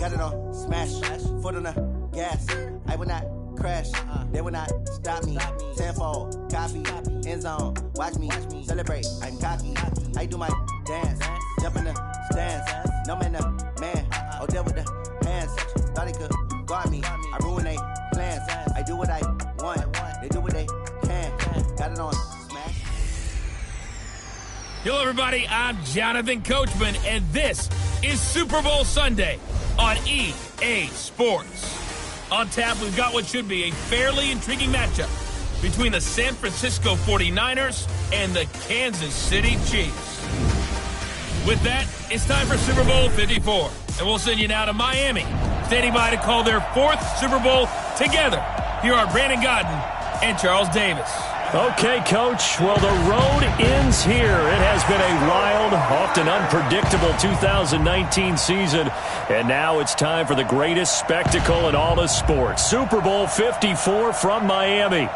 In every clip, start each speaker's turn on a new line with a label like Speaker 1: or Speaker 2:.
Speaker 1: Got it on smash, foot on the gas. I will not crash, they will not stop me. Tenfold, copy, end zone, watch me celebrate. I'm cocky, I do my dance, jump in the stands. No man, the man, oh there with the hands. Thought he could guard me, I ruin they plans. I do what I want, they do what they can. Got it on smash.
Speaker 2: Hello, everybody. I'm Jonathan Coachman, and this is Super Bowl Sunday on EA Sports. On tap, we've got what should be a fairly intriguing matchup between the San Francisco 49ers and the Kansas City Chiefs. With that, it's time for Super Bowl 54, and we'll send you now to Miami, standing by to call their fourth Super Bowl together. Here are Brandon Godden and Charles Davis.
Speaker 3: Okay, Coach. Well, the road ends here. It has been a wild, often unpredictable 2019 season, and now it's time for the greatest spectacle in all of sports. Super Bowl 54 from Miami.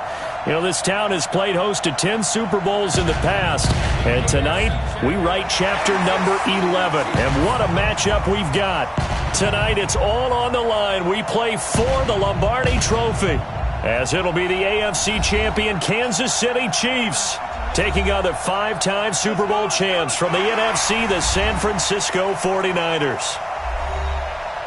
Speaker 3: You know, this town has played host to 10 Super Bowls in the past, and tonight we write chapter number 11. And what a matchup we've got. Tonight it's all on the line. We play for the Lombardi Trophy, as it'll be the AFC champion Kansas City Chiefs taking on the 5-time Super Bowl champs from the NFC, the San Francisco 49ers.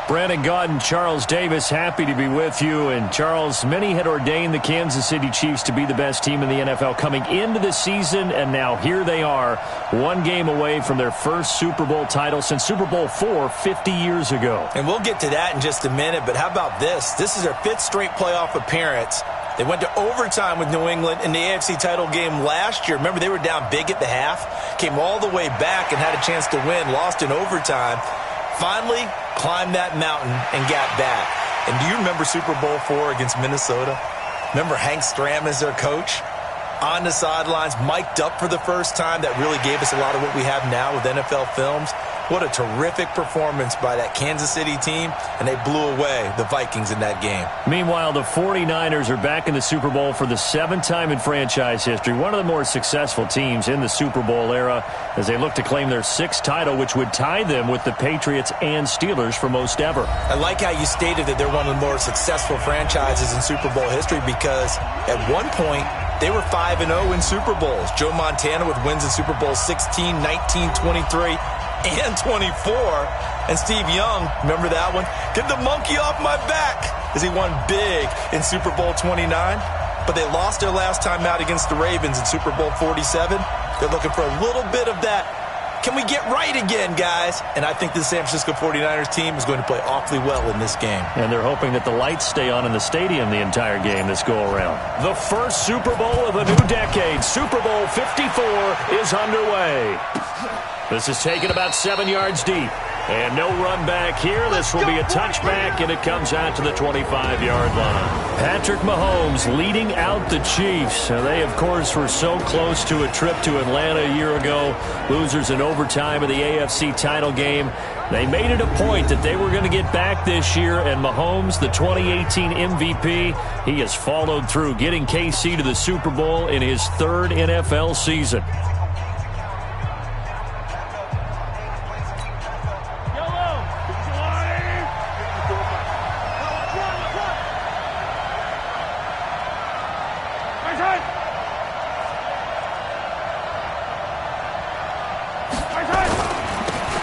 Speaker 3: Brandon Gaudin, Charles Davis, happy to be with you. And Charles, many had ordained the Kansas City Chiefs to be the best team in the NFL coming into the season, and now here they are, one game away from their first Super Bowl title since Super Bowl IV 50 years ago.
Speaker 4: And we'll get to that in just a minute, but how about this? This is their 5th straight playoff appearance. They went to overtime with New England in the AFC title game last year. Remember, they were down big at the half, came all the way back and had a chance to win, lost in overtime. Finally climbed that mountain and got back. And do you remember Super Bowl IV against Minnesota? Remember Hank Stram as their coach? On the sidelines, mic'd up for the first time. That really gave us a lot of what we have now with NFL films. What a terrific performance by that Kansas City team, and they blew away the Vikings in that game.
Speaker 3: Meanwhile, the 49ers are back in the Super Bowl for the 7th time in franchise history, one of the more successful teams in the Super Bowl era, as they look to claim their 6th title, which would tie them with the Patriots and Steelers for most ever.
Speaker 4: I like how you stated that they're one of the more successful franchises in Super Bowl history, because at one point, they were 5-0 in Super Bowls. Joe Montana with wins in Super Bowl 16, 19, 23, and 24. And Steve Young, remember that one? Get the monkey off my back, as he won big in Super Bowl 29. But they lost their last time out against the Ravens in Super Bowl 47. They're looking for a little bit of that. Can we get right again, guys? And I think the San Francisco 49ers team is going to play awfully well in this game.
Speaker 3: And they're hoping that the lights stay on in the stadium the entire game this go-around. The first Super Bowl of a new decade, Super Bowl 54, is underway. This is taken about 7 yards deep. And no run back here. This will be a touchback, and it comes out to the 25-yard line. Patrick Mahomes leading out the Chiefs. They, of course, were so close to a trip to Atlanta a year ago. Losers in overtime of the AFC title game. They made it a point that they were going to get back this year, and Mahomes, the 2018 MVP, he has followed through, getting KC to the Super Bowl in his 3rd NFL season.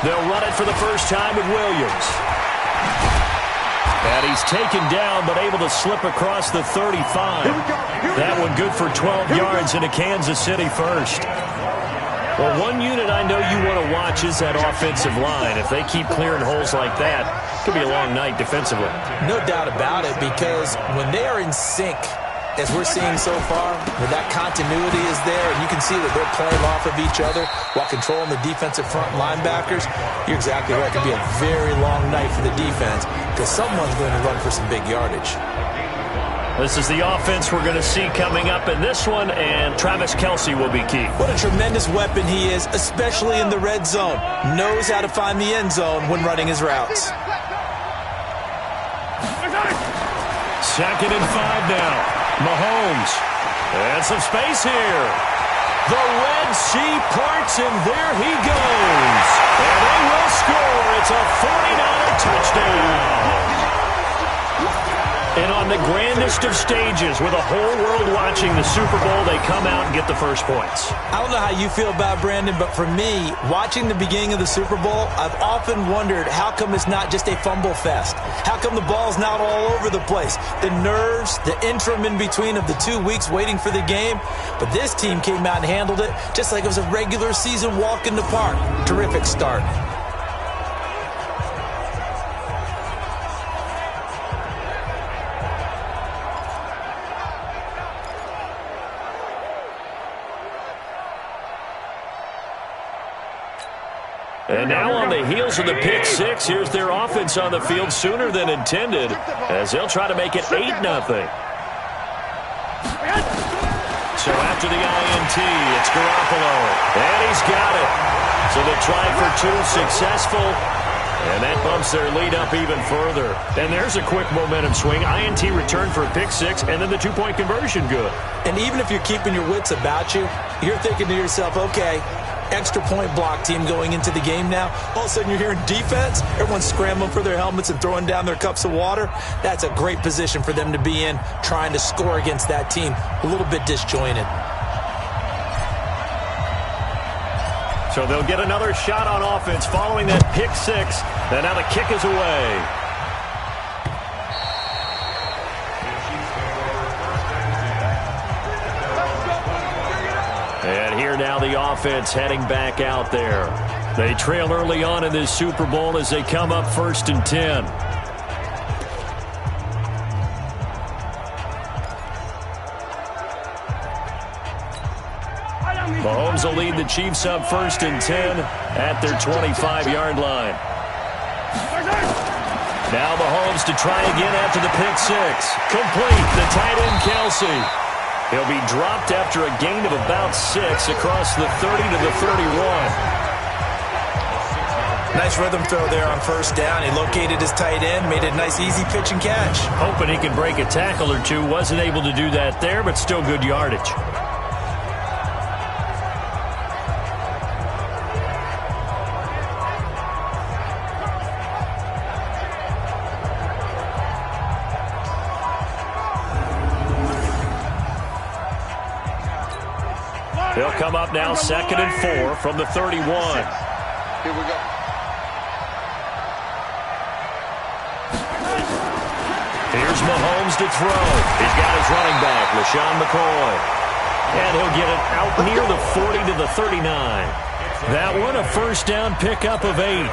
Speaker 3: They'll run it for the first time with Williams. And he's taken down, but able to slip across the 35. That one good for 12 yards into Kansas City first. Well, one unit I know you want to watch is that offensive line. If they keep clearing holes like that, it could be a long night defensively.
Speaker 4: No doubt about it, because when they are in sync, as we're seeing so far, where that continuity is there, and you can see that they're playing off of each other while controlling the defensive front linebackers, you're exactly right. It could be a very long night for the defense, because someone's going to run for some big yardage.
Speaker 3: This is the offense we're going to see coming up in this one, and Travis Kelce will be key. What
Speaker 4: a tremendous weapon he is, especially in the red zone. Knows how to find the end zone when running his routes.
Speaker 3: 2nd and 5 now. Mahomes, and some space here. The Red Sea parts, and there he goes. And they will score. It's a 49er touchdown. On the grandest of stages, with a whole world watching the Super Bowl, they come out and get the first points.
Speaker 4: I don't know how you feel about Brandon, but for me, watching the beginning of the Super Bowl, I've often wondered how come it's not just a fumble fest? How come the ball's not all over the place? The nerves, the interim in between of the 2 weeks waiting for the game. But this team came out and handled it just like it was a regular season walk in the park. Terrific start.
Speaker 3: And now on the heels of the pick six, here's their offense on the field sooner than intended as they'll try to make it 8-0. So after the INT, it's Garoppolo, and he's got it. So they tried for two, successful, and that bumps their lead up even further. And there's a quick momentum swing. INT return for a pick six, and then the two-point conversion good.
Speaker 4: And even if you're keeping your wits about you, you're thinking to yourself, okay, extra point block team going into the game now. All of a sudden you're hearing defense. Everyone's scrambling for their helmets and throwing down their cups of water. That's a great position for them to be in, trying to score against that team. A little bit disjointed.
Speaker 3: So they'll get another shot on offense following that pick six. And now the kick is away. And here now the offense heading back out there. They trail early on in this Super Bowl as they come up 1st and 10. Mahomes will lead the Chiefs up 1st and 10 at their 25-yard line. Now Mahomes to try again after the pick six. Complete. The tight end Kelsey. He'll be dropped after a gain of about 6 across the 30 to the 31.
Speaker 4: Nice rhythm throw there on 1st down. He located his tight end, made it a nice easy pitch and catch.
Speaker 3: Hoping he can break a tackle or two. Wasn't able to do that there, but still good yardage. They'll come up now 2nd and 4 from the 31.
Speaker 5: Here we go.
Speaker 3: Here's Mahomes to throw. He's got his running back, LaShawn McCoy. And he'll get it out near the 40 to the 39. That one a 1st down pickup of 8.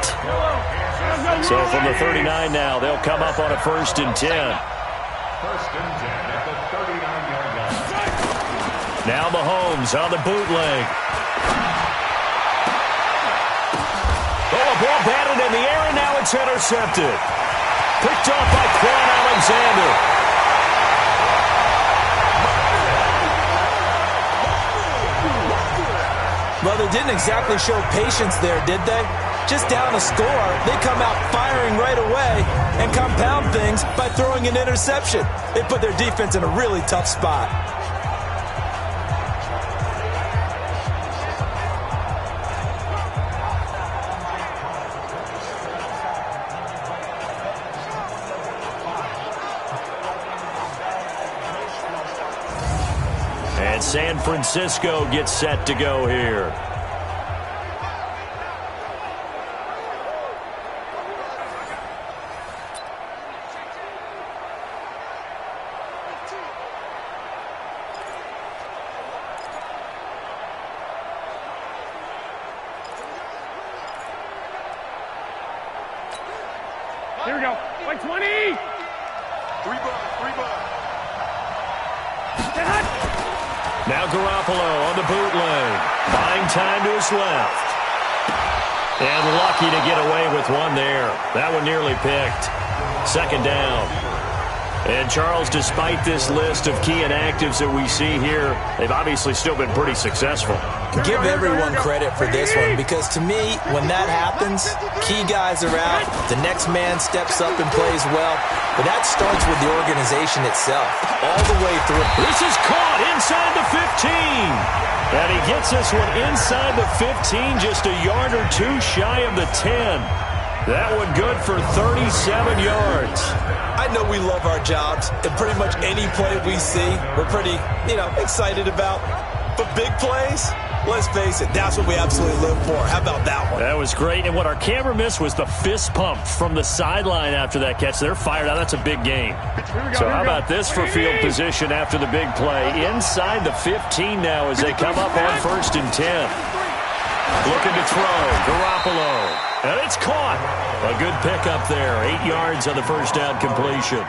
Speaker 3: So from the 39 now, they'll come up on a 1st and 10.
Speaker 5: 1st and 10 at the 39-yard line.
Speaker 3: Now Mahomes on the bootleg. Oh, a ball batted in the air, and now it's intercepted. Picked off by Quan Alexander.
Speaker 4: Well, they didn't exactly show patience there, did they? Just down a score, they come out firing right away and compound things by throwing an interception. They put their defense in a really tough spot.
Speaker 3: And San Francisco gets set to go here.
Speaker 2: Here we go. Like 20.
Speaker 5: 3 bucks.
Speaker 3: Now Garoppolo on the bootleg. Buying time to his left. And lucky to get away with one there. That one nearly picked. 2nd down. And Charles, despite this list of key inactives that we see here, they've obviously still been pretty successful.
Speaker 4: Give everyone credit for this one, because to me, when that happens, key guys are out, the next man steps up and plays well, but that starts with the organization itself, all the way through.
Speaker 3: This is caught inside the 15. And he gets this one inside the 15, just a yard or two shy of the 10. That one good for 37 yards.
Speaker 4: I know we love our jobs, and pretty much any play we see, we're pretty, excited about. But big plays, let's face it, that's what we absolutely live for. How about that one?
Speaker 3: That was great, and what our camera missed was the fist pump from the sideline after that catch. They're fired out. That's a big game. So how about this for field position after the big play? Inside the 15 now as they come up on 1st and 10. Looking to throw, Garoppolo. And it's caught. A good pickup there. 8 yards on the first down completion.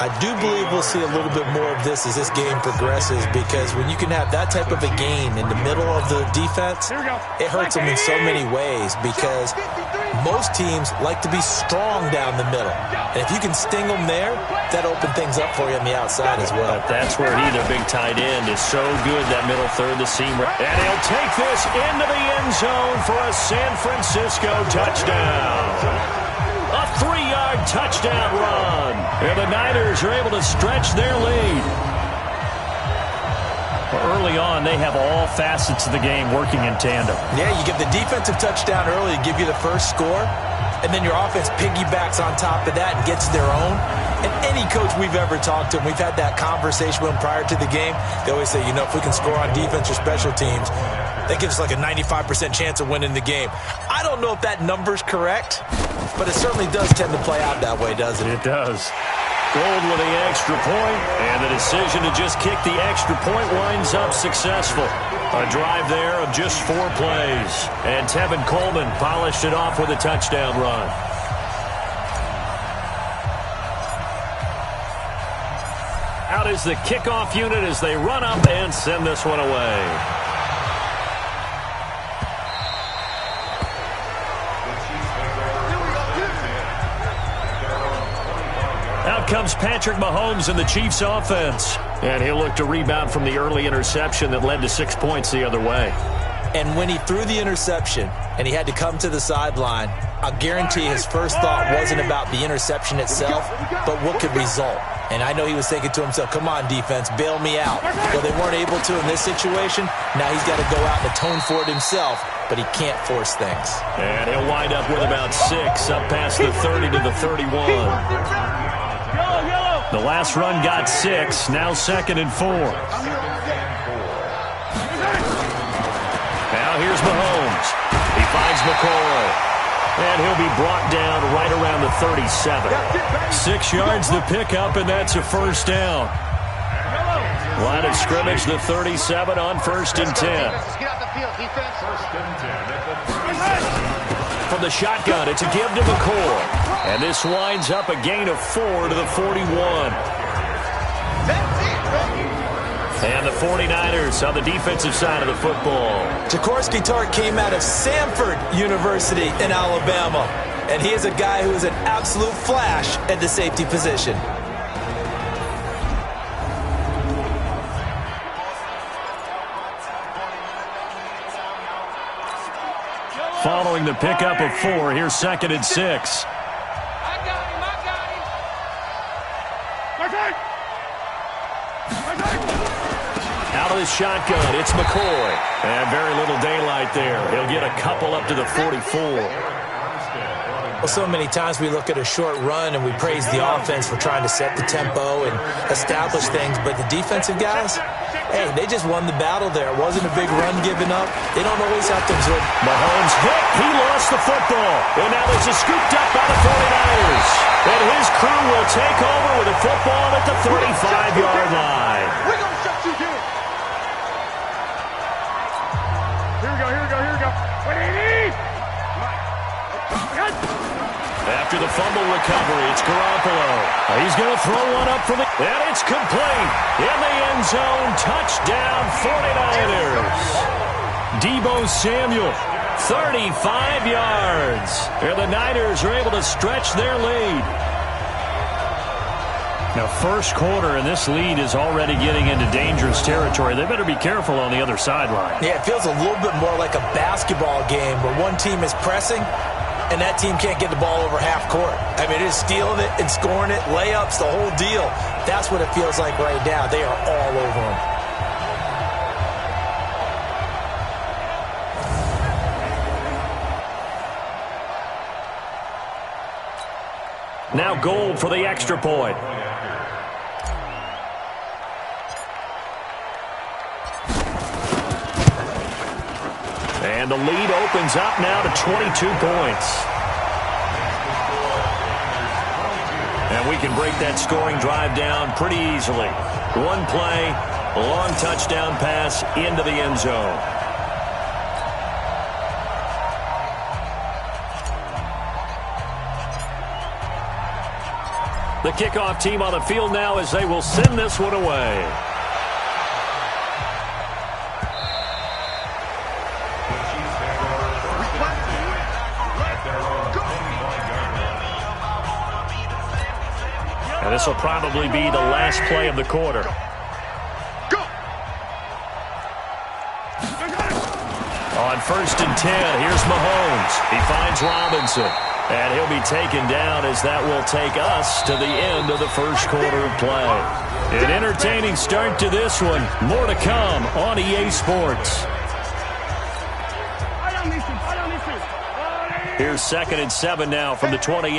Speaker 4: I do believe we'll see a little bit more of this as this game progresses, because when you can have that type of a gain in the middle of the defense, it hurts them in so many ways, because most teams like to be strong down the middle. And if you can sting them there, that opens things up for you on the outside as well.
Speaker 3: But that's where their big tight end, is so good, that middle third, the seam. And he'll take this into the end zone for a San Francisco touchdown. A 3-yard touchdown run. And the Niners are able to stretch their lead. Early on, they have all facets of the game working in tandem.
Speaker 4: Yeah, you give the defensive touchdown early to give you the first score, and then your offense piggybacks on top of that and gets their own. And any coach we've ever talked to, and we've had that conversation with them prior to the game, they always say, if we can score on defense or special teams, that gives us like a 95% chance of winning the game. I don't know if that number's correct, but it certainly does tend to play out that way, doesn't it?
Speaker 3: It does. Gold with the extra point, and the decision to just kick the extra point winds up successful. A drive there of just 4 plays, and Tevin Coleman polished it off with a touchdown run. Out is the kickoff unit as they run up and send this one away. Out comes Patrick Mahomes in the Chiefs offense. And he'll look to rebound from the early interception that led to 6 points the other way.
Speaker 4: And when he threw the interception and he had to come to the sideline, I guarantee his first thought wasn't about the interception itself, but what could result. And I know he was thinking to himself, come on, defense, bail me out. Well, they weren't able to in this situation. Now he's got to go out and atone for it himself, but he can't force things.
Speaker 3: And he'll wind up with about 6 up past the 30 to the 31. The last run got 6, now 2nd and 4. Now here's Mahomes. He finds McCoy. And he'll be brought down right around the 37. 6 yards the pickup, and that's a first down. Line of scrimmage, the 37 on 1st and 10. From the shotgun, it's a give to McCoy. And this winds up a gain of 4 to the 41. And the 49ers on the defensive side of the football.
Speaker 4: Jaworski Tartt came out of Samford University in Alabama. And he is a guy who is an absolute flash at the safety position.
Speaker 3: Following the pickup of 4, here's 2nd and 6. Out of the shotgun, it's McCoy. And very little daylight there. He'll get a couple up to the 44.
Speaker 4: Well, so many times we look at a short run and we praise the offense for trying to set the tempo and establish things, but the defensive guys, hey, they just won the battle there. It wasn't a big run given up. They don't always have to absorb.
Speaker 3: Mahomes hit. He lost the football. And now this is scooped up by the 49ers. And his crew will take over with the football at the 35-yard line.
Speaker 6: We're going to shut you down. Here we go, here we go, here we go. What do you need?
Speaker 3: After the fumble recovery, it's Garoppolo. He's going to throw one up for the... And it's complete. In the end zone, touchdown 49ers. Deebo Samuel, 35 yards. And the Niners are able to stretch their lead. Now, first quarter, and this lead is already getting into dangerous territory. They better be careful on the other sideline.
Speaker 4: Yeah, it feels a little bit more like a basketball game where one team is pressing and that team can't get the ball over half court. I mean, it is stealing it and scoring it, layups, the whole deal. That's what it feels like right now. They are all over them.
Speaker 3: Now Gold for the extra point. And the lead opens up now to 22 points. And we can break that scoring drive down pretty easily. One play, a long touchdown pass into the end zone. The kickoff team on the field now as they will send this one away. And this will probably be the last play of the quarter. On 1st and 10, here's Mahomes. He finds Robinson. And he'll be taken down as that will take us to the end of the first quarter of play. An entertaining start to this one. More to come on EA Sports. Here's 2nd and 7 now from the 28.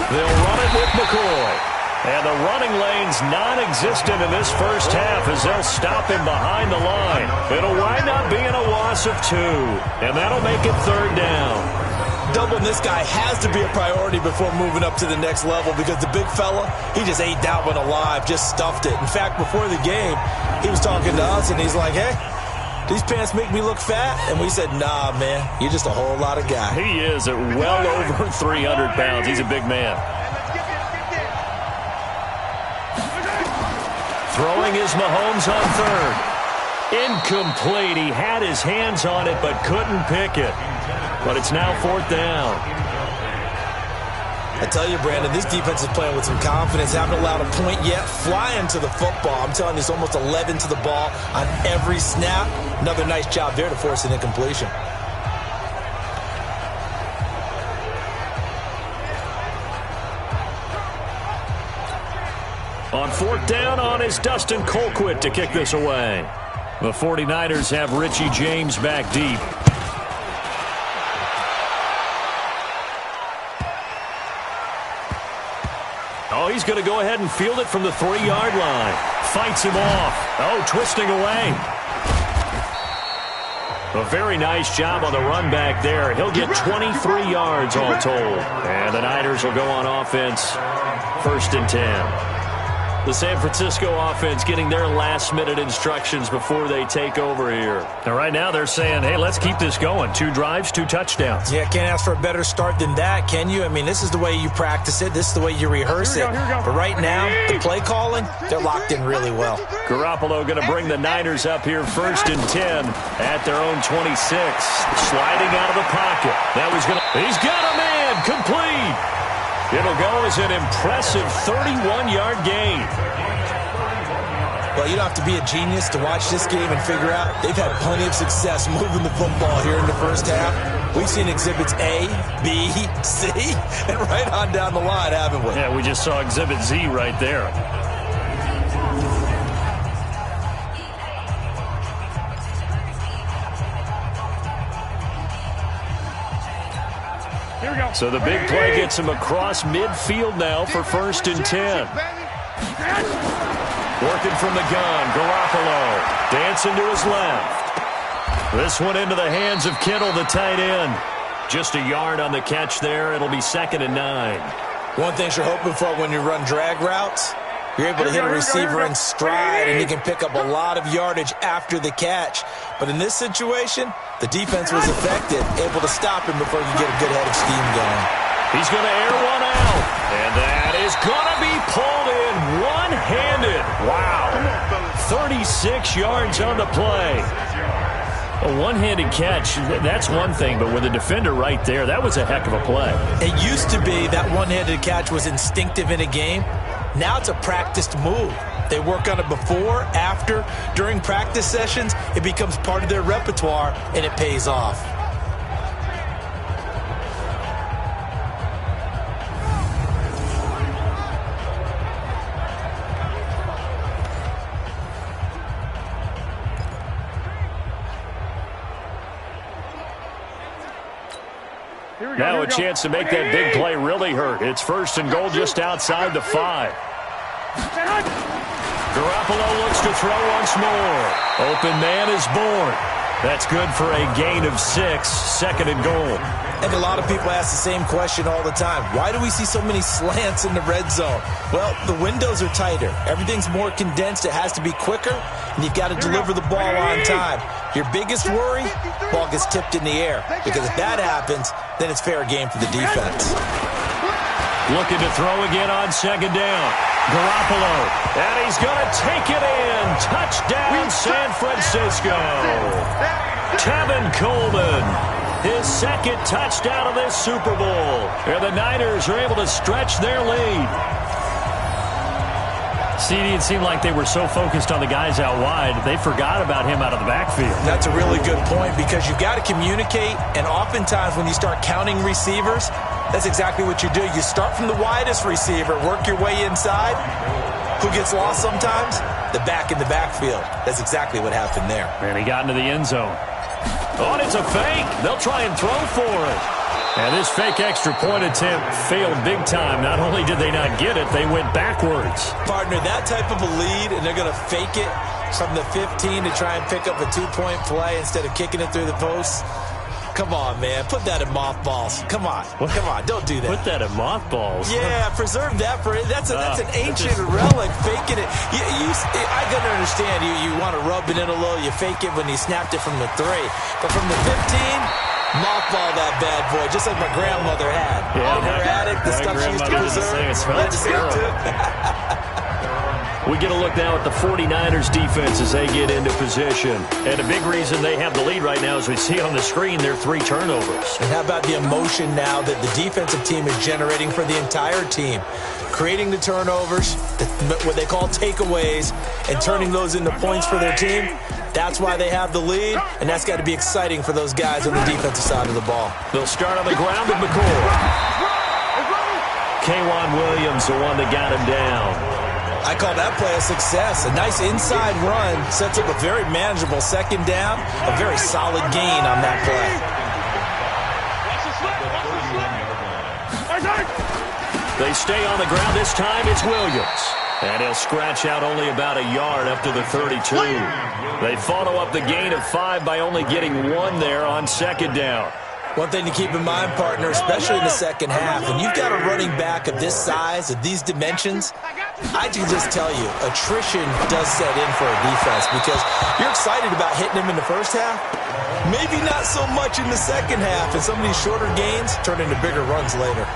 Speaker 3: They'll run it with McCoy. And the running lane's non-existent in this first half as they'll stop him behind the line. It'll wind up being a loss of 2. And that'll make it 3rd down.
Speaker 4: Doubling this guy has to be a priority before moving up to the next level because the big fella, he just ate that one alive, just stuffed it. In fact, before the game, he was talking to us and he's like, hey, these pants make me look fat? And we said, nah, man, you're just a whole lot of guy.
Speaker 3: He is at well over 300 pounds. He's a big man. Throwing is Mahomes on 3rd. Incomplete. He had his hands on it but couldn't pick it. But it's now 4th down.
Speaker 4: I tell you, Brandon, this defense is playing with some confidence. Haven't allowed a point yet. Flying to the football. I'm telling you, it's almost 11 to the ball on every snap. Another nice job there to force an incompletion.
Speaker 3: On 4th down on is Dustin Colquitt to kick this away. The 49ers have Richie James back deep. Oh, he's going to go ahead and field it from the 3-yard line. Fights him off. Oh, twisting away. A very nice job on the run back there. He'll get 23 yards all told. And the Niners will go on offense. 1st and 10. The San Francisco offense getting their last-minute instructions before they take over here. Now, right now, they're saying, hey, let's keep this going. 2 drives, 2 touchdowns.
Speaker 4: Yeah, can't ask for a better start than that, can you? I mean, this is the way you practice it. This is the way you rehearse it. But right now, the play calling, they're locked in really well.
Speaker 3: Garoppolo going to bring the Niners up here 1st and 10 at their own 26. Sliding out of the pocket. He's got a man complete. It'll go as an impressive 31-yard gain.
Speaker 4: Well, you don't have to be a genius to watch this game and figure out they've had plenty of success moving the football here in the first half. We've seen exhibits A, B, C, and right on down the line, haven't we?
Speaker 3: Yeah, we just saw exhibit Z right there. So the big play gets him across midfield now for 1st and 10. Working from the gun, Garoppolo dancing to his left. This one into the hands of Kittle, the tight end. Just a yard on the catch there. It'll be 2nd and 9.
Speaker 4: One thing you're hoping for when you run drag routes, you're able to hit a receiver in stride, and he can pick up a lot of yardage after the catch. But in this situation, the defense was effective, able to stop him before he could get a good head of steam going.
Speaker 3: He's going to air one out, and that is going to be pulled in one-handed. Wow. 36 yards on the play. A one-handed catch, that's one thing, but with a defender right there, that was a heck of a play.
Speaker 4: It used to be that one-handed catch was instinctive in a game. Now it's a practiced move. They work on it before, after, during practice sessions. It becomes part of their repertoire, and it pays off.
Speaker 6: Here we
Speaker 3: Now a chance to make that big play really hurt. It's 1st and goal just outside the 5. Garoppolo looks to throw once more. Open man is born. That's good for a gain of 6, 2nd and goal.
Speaker 4: And a lot of people ask the same question all the time. Why do we see so many slants in the red zone? Well, the windows are tighter. Everything's more condensed. It has to be quicker, and you've got to deliver the ball on time. Your biggest worry, ball gets tipped in the air. Because if that happens, then it's fair game for the defense.
Speaker 3: Looking to throw again on 2nd down. Garoppolo, and he's going to take it in. Touchdown, San Francisco. Tevin Coleman, his 2nd touchdown of this Super Bowl. And the Niners are able to stretch their lead. CD, it seemed like they were so focused on the guys out wide, they forgot about him out of the backfield.
Speaker 4: That's a really good point because you've got to communicate, and oftentimes when you start counting receivers, that's exactly what you do. You start from the widest receiver, work your way inside. Who gets lost sometimes? The back in the backfield. That's exactly what happened there.
Speaker 3: And he got into the end zone. Oh, and it's a fake. They'll try and throw for it. And this fake extra point attempt failed big time. Not only did they not get it, they went backwards.
Speaker 4: Partner, that type of a lead, and they're going to fake it from the 15 to try and pick up a 2-point play instead of kicking it through the posts. Come on, man. Put that in mothballs. Come on.
Speaker 3: What?
Speaker 4: Come on. Don't do that.
Speaker 3: Put that in mothballs?
Speaker 4: Yeah, preserve that for it. That's an ancient relic, faking it. I can understand. You want to rub it in a little. You fake it when he snapped it from the 3. But from the 15, mothball that bad boy, just like my grandmother had.
Speaker 3: Yeah,
Speaker 4: in her attic, the stuff she used to preserve. Let's do it.
Speaker 3: We get a look now at the 49ers defense as they get into position. And a big reason they have the lead right now, as we see on the screen, their 3 turnovers.
Speaker 4: And how about the emotion now that the defensive team is generating for the entire team? Creating the turnovers, what they call takeaways, and turning those into points for their team. That's why they have the lead, and that's got to be exciting for those guys on the defensive side of the ball.
Speaker 3: They'll start on the ground with McCoy. K'Wan Williams, the one that got him down.
Speaker 4: I call that play a success. A nice inside run sets up a very manageable 2nd down. A very solid gain on that play.
Speaker 3: They stay on the ground. This time it's Williams. And he'll scratch out only about a yard up to the 32. They follow up the gain of 5 by only getting 1 there on 2nd down.
Speaker 4: One thing to keep in mind, partner, especially in the second half, when you've got a running back of this size, of these dimensions, I can just tell you, attrition does set in for a defense because you're excited about hitting him in the first half. Maybe not so much in the second half, and some of these shorter gains turn into bigger runs later.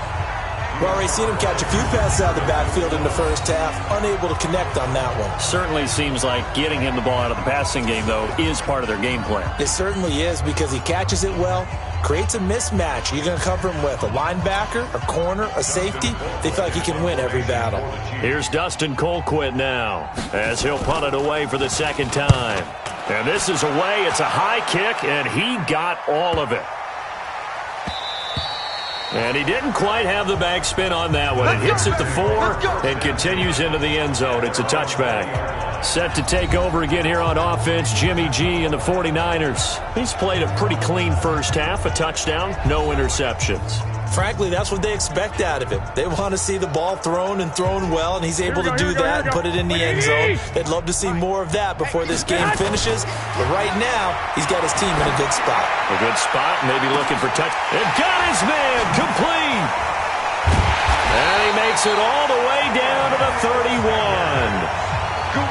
Speaker 4: We've already seen him catch a few passes out of the backfield in the first half, unable to connect on that one.
Speaker 3: Certainly seems like getting him the ball out of the passing game, though, is part of their game plan.
Speaker 4: It certainly is because he catches it well, creates a mismatch. You're going to cover him with a linebacker, a corner, a safety. They feel like he can win every battle.
Speaker 3: Here's Dustin Colquitt now as he'll punt it away for the 2nd time. And this is away. It's a high kick, and he got all of it. And he didn't quite have the backspin on that one. It hits at the 4 and continues into the end zone. It's a touchback. Set to take over again here on offense, Jimmy G and the 49ers. He's played a pretty clean first half, a touchdown, no interceptions.
Speaker 4: Frankly, that's what they expect out of him. They want to see the ball thrown and thrown well, and he's able to do that and put it in the end zone. They'd love to see more of that before this game finishes. But right now, he's got his team in a good spot.
Speaker 3: A good spot, maybe looking for touch. And got his man complete. And he makes it all the way down to the 31.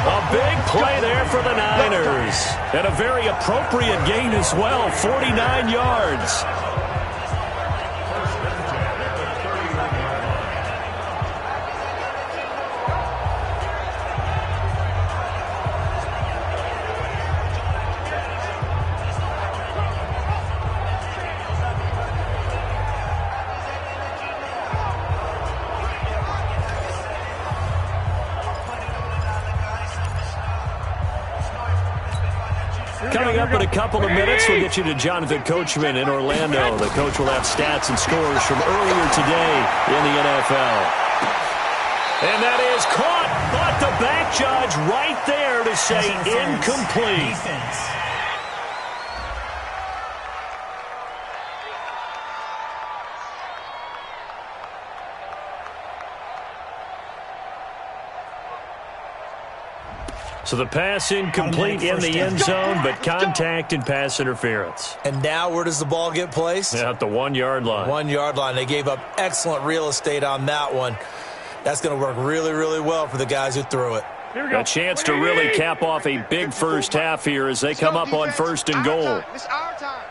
Speaker 3: A big play there for the Niners. And a very appropriate gain as well, 49 yards. Coming up in a couple of minutes, we'll get you to Jonathan Coachman in Orlando. The coach will have stats and scores from earlier today in the NFL. And that is caught, but the back judge right there to say incomplete. So the pass incomplete in the end zone, but contact and pass interference.
Speaker 4: And now where does the ball get placed?
Speaker 3: At the 1-yard line.
Speaker 4: 1-yard line. They gave up excellent real estate on that one. That's going to work really, really well for the guys who threw it.
Speaker 3: A chance to really cap off a big first half here as they come up on 1st and goal.
Speaker 6: It's our time.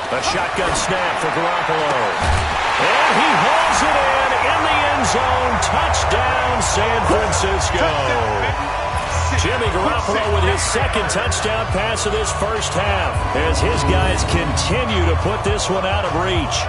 Speaker 3: A shotgun snap for Garoppolo. And he hauls it in the end zone. Touchdown, San Francisco. Jimmy Garoppolo with his second touchdown pass of this first half as his guys continue to put this one out of reach.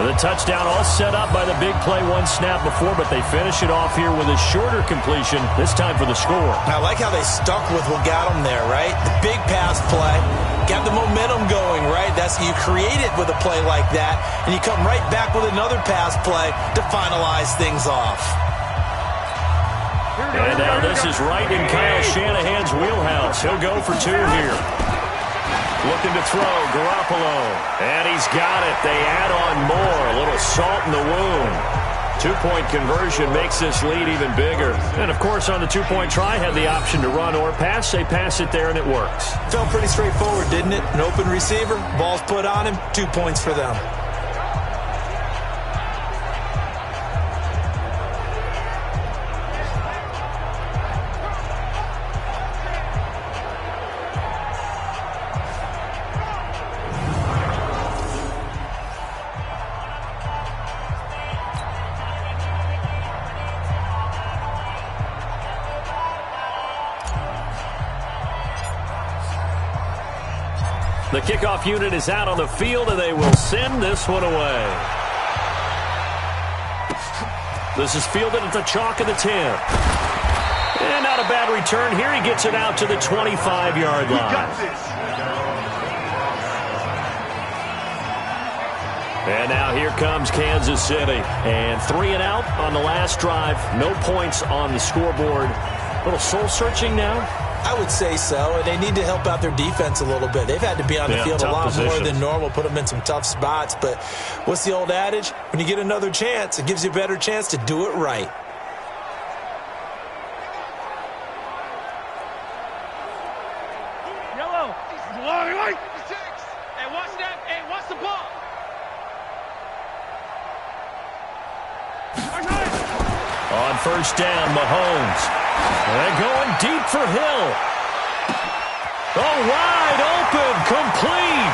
Speaker 3: The touchdown all set up by the big play one snap before, but they finish it off here with a shorter completion, this time for the score.
Speaker 4: I like how they stuck with what got them there, right? The big pass play, got the momentum going, right? That's you create it with a play like that, and you come right back with another pass play to finalize things off.
Speaker 3: And now this is right in Kyle Shanahan's wheelhouse. He'll go for 2 here. Looking to throw, Garoppolo. And he's got it. They add on more. A little salt in the wound. 2-point conversion makes this lead even bigger. And, of course, on the 2-point try, had the option to run or pass. They pass it there, and it works.
Speaker 4: Felt pretty straightforward, didn't it? An open receiver, ball's put on him, 2 points for them.
Speaker 3: The kickoff unit is out on the field, and they will send this one away. This is fielded at the chalk of the 10. And not a bad return here. He gets it out to the 25-yard line. And now here comes Kansas City. And 3 and out on the last drive. No points on the scoreboard. A little soul-searching now.
Speaker 4: I would say so, and they need to help out their defense a little bit. They've had to be on the field a lot more than normal, put them in some tough spots. But what's the old adage? When you get another chance, it gives you a better chance to do it right.
Speaker 6: Yellow. Long light. Hey, watch that. Hey, watch the ball.
Speaker 3: On 1st down, Mahomes. They're going deep for Hill. Oh, wide open, complete.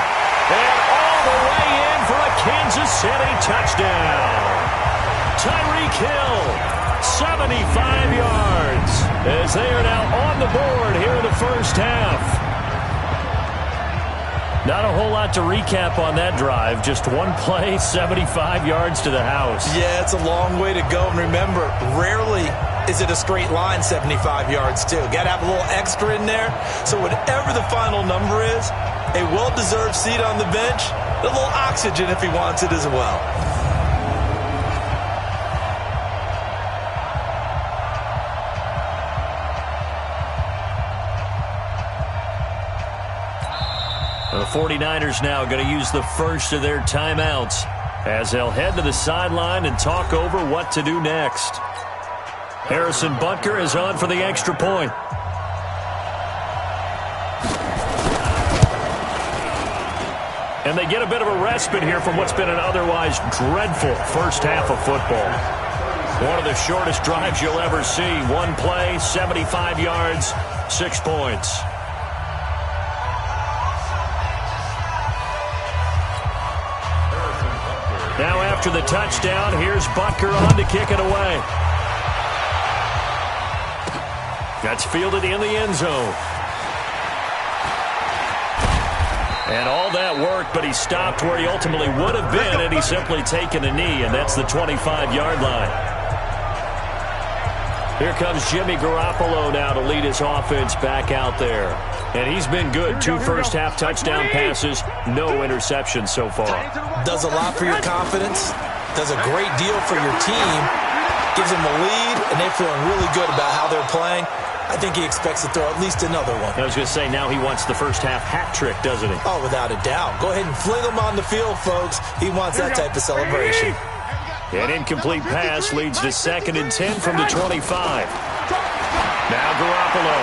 Speaker 3: And all the way in for a Kansas City touchdown. Tyreek Hill, 75 yards, as they are now on the board here in the first half. Not a whole lot to recap on that drive. Just one play, 75 yards to the house.
Speaker 4: Yeah, it's a long way to go. And remember, rarely is it a straight line 75 yards, too. Got to have a little extra in there. So whatever the final number is, a well-deserved seat on the bench, a little oxygen if he wants it as well.
Speaker 3: The 49ers now going to use the first of their timeouts as they'll head to the sideline and talk over what to do next. Harrison Butker is on for the extra point. And they get a bit of a respite here from what's been an otherwise dreadful first half of football. One of the shortest drives you'll ever see. One play, 75 yards, 6 points. Now after the touchdown, here's Butker on to kick it away. That's fielded in the end zone. And all that work, but he stopped where he ultimately would have been had he simply taken a knee, and that's the 25-yard line. Here comes Jimmy Garoppolo now to lead his offense back out there. And he's been good. 2 first-half touchdown passes, no interceptions so far.
Speaker 4: Does a lot for your confidence. Does a great deal for your team. Gives them a lead and they're feeling really good about how they're playing. I think he expects to throw at least another one.
Speaker 3: I was going to say, now he wants the first half hat trick, doesn't he?
Speaker 4: Oh, without a doubt. Go ahead and fling him on the field, folks. He wants that type of celebration.
Speaker 3: An incomplete pass leads to 2nd and 10 from the 25. Now Garoppolo.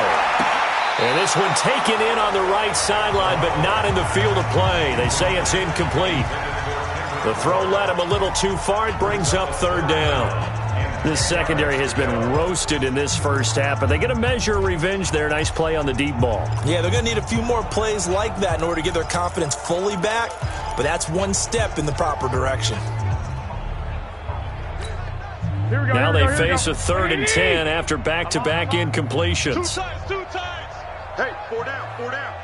Speaker 3: And this one taken in on the right sideline, but not in the field of play. They say it's incomplete. The throw led him a little too far. It brings up 3rd down. This secondary has been roasted in this first half, but they get a measure of revenge there. Nice play on the deep ball.
Speaker 4: Yeah, they're going to need a few more plays like that in order to get their confidence fully back, but that's one step in the proper direction.
Speaker 3: Now they face a 3rd and 10 after back-to-back incompletions.
Speaker 6: Two times. Hey, 4 down, 4 down.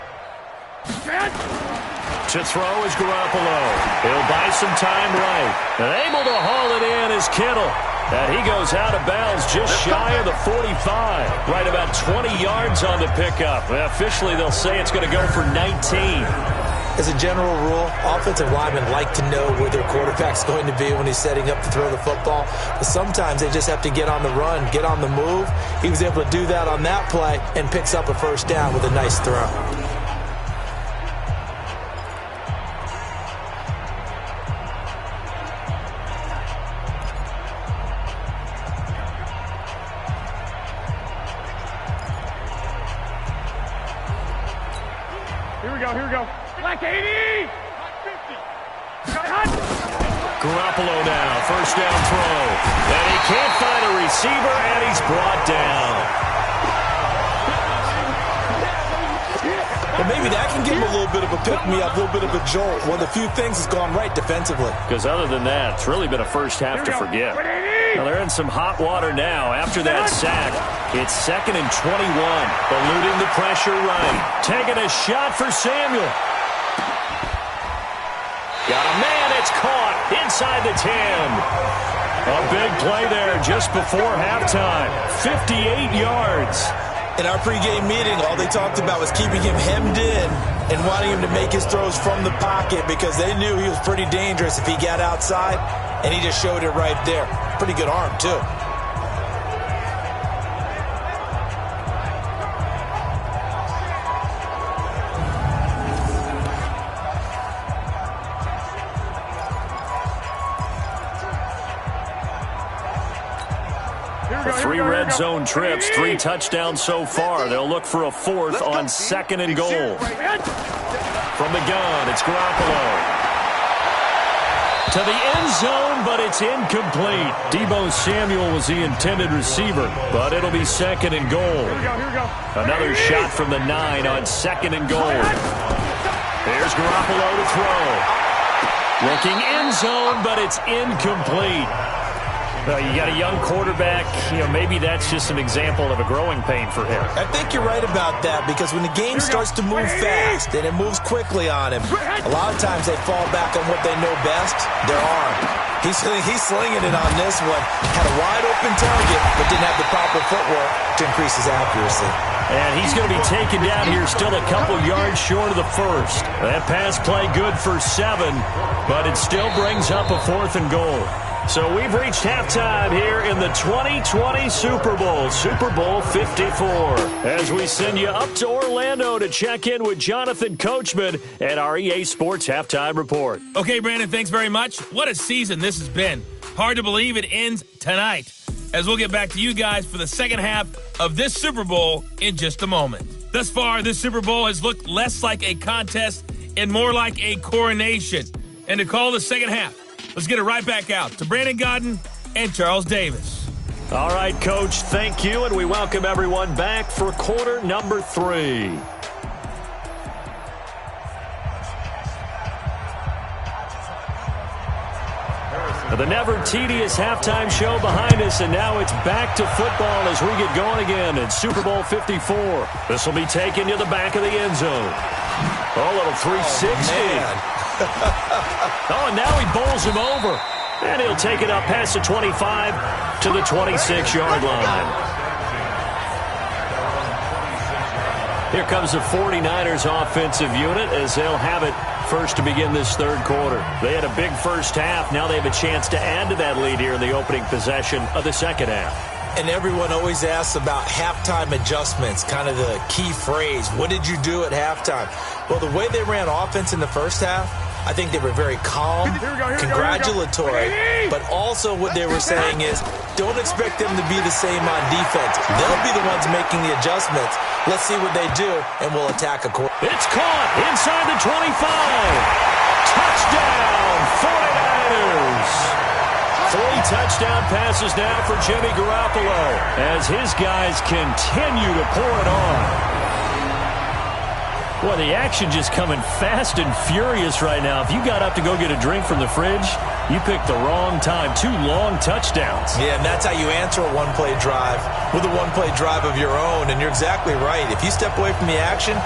Speaker 3: To throw is Garoppolo. He'll buy some time right. And able to haul it in is Kittle. And he goes out of bounds just shy of the 45. Right about 20 yards on the pickup. Officially, they'll say it's going to go for 19.
Speaker 4: As a general rule, offensive linemen like to know where their quarterback's going to be when he's setting up to throw the football. But sometimes they just have to get on the run, get on the move. He was able to do that on that play and picks up a 1st down with a nice throw.
Speaker 6: Here we go. Like 80!
Speaker 3: Garoppolo now, 1st down throw. And he can't find a receiver, and he's brought down.
Speaker 4: Well, maybe that can give him a little bit of a pick-me-up, a little bit of a jolt. One of the few things that's gone right defensively.
Speaker 3: Because other than that, it's really been a first half to forget. Now they're in some hot water now after that sack. It's 2nd and 21. Eluding the pressure right. Taking a shot for Samuel. Got a man, it's caught inside the 10. A big play there just before halftime. 58 yards.
Speaker 4: In our pregame meeting, all they talked about was keeping him hemmed in and wanting him to make his throws from the pocket because they knew he was pretty dangerous if he got outside, and he just showed it right there. Pretty good arm, too.
Speaker 3: Three red zone trips, 3 touchdowns so far. They'll look for a 4th on 2nd and goal. From the gun, it's Garoppolo. To the end zone, but it's incomplete. Deebo Samuel was the intended receiver, but it'll be 2nd and goal. Another shot from the 9 on 2nd and goal. Here's Garoppolo to throw. Looking end zone, but it's incomplete. You got a young quarterback, maybe that's just an example of a growing pain for him.
Speaker 4: I think you're right about that because when the game starts to move fast and it moves quickly on him, a lot of times they fall back on what they know best, their arm. He's slinging it on this one. Had a wide open target, but didn't have the proper footwork to increase his accuracy.
Speaker 3: And he's going to be taken down here still a couple yards short of the 1st. That pass play good for 7, but it still brings up a 4th and goal. So we've reached halftime here in the 2020 Super Bowl, Super Bowl 54. As we send you up to Orlando to check in with Jonathan Coachman at our EA Sports Halftime Report.
Speaker 2: Okay, Brandon, thanks very much. What a season this has been. Hard to believe it ends tonight, as we'll get back to you guys for the second half of this Super Bowl in just a moment. Thus far, this Super Bowl has looked less like a contest and more like a coronation. And to call the second half, let's get it right back out to Brandon Godden and Charles Davis.
Speaker 3: All right, Coach, thank you, and we welcome everyone back for quarter number 3. The never-tedious halftime show behind us, and now it's back to football as we get going again in Super Bowl 54. This will be taken to the back of the end zone. Oh, little 360. Oh, and now he bowls him over. And he'll take it up past the 25 to the 26-yard line. Here comes the 49ers offensive unit as they'll have it first to begin this third quarter. They had a big first half. Now they have a chance to add to that lead here in the opening possession of the second half.
Speaker 4: And everyone always asks about halftime adjustments, kind of the key phrase. What did you do at halftime? Well, the way they ran offense in the first half, I think they were very calm, congratulatory, but also what they were saying is, don't expect them to be the same on defense. They'll be the ones making the adjustments. Let's see what they do, and we'll attack accordingly.
Speaker 3: It's caught inside the 25. Touchdown, 49ers. 3 touchdown passes now for Jimmy Garoppolo as his guys continue to pour it on. Boy, the action just coming fast and furious right now. If you got up to go get a drink from the fridge, you picked the wrong time. 2 long touchdowns.
Speaker 4: Yeah, and that's how you answer a one-play drive with a one-play drive of your own. And you're exactly right. If you step away from the action,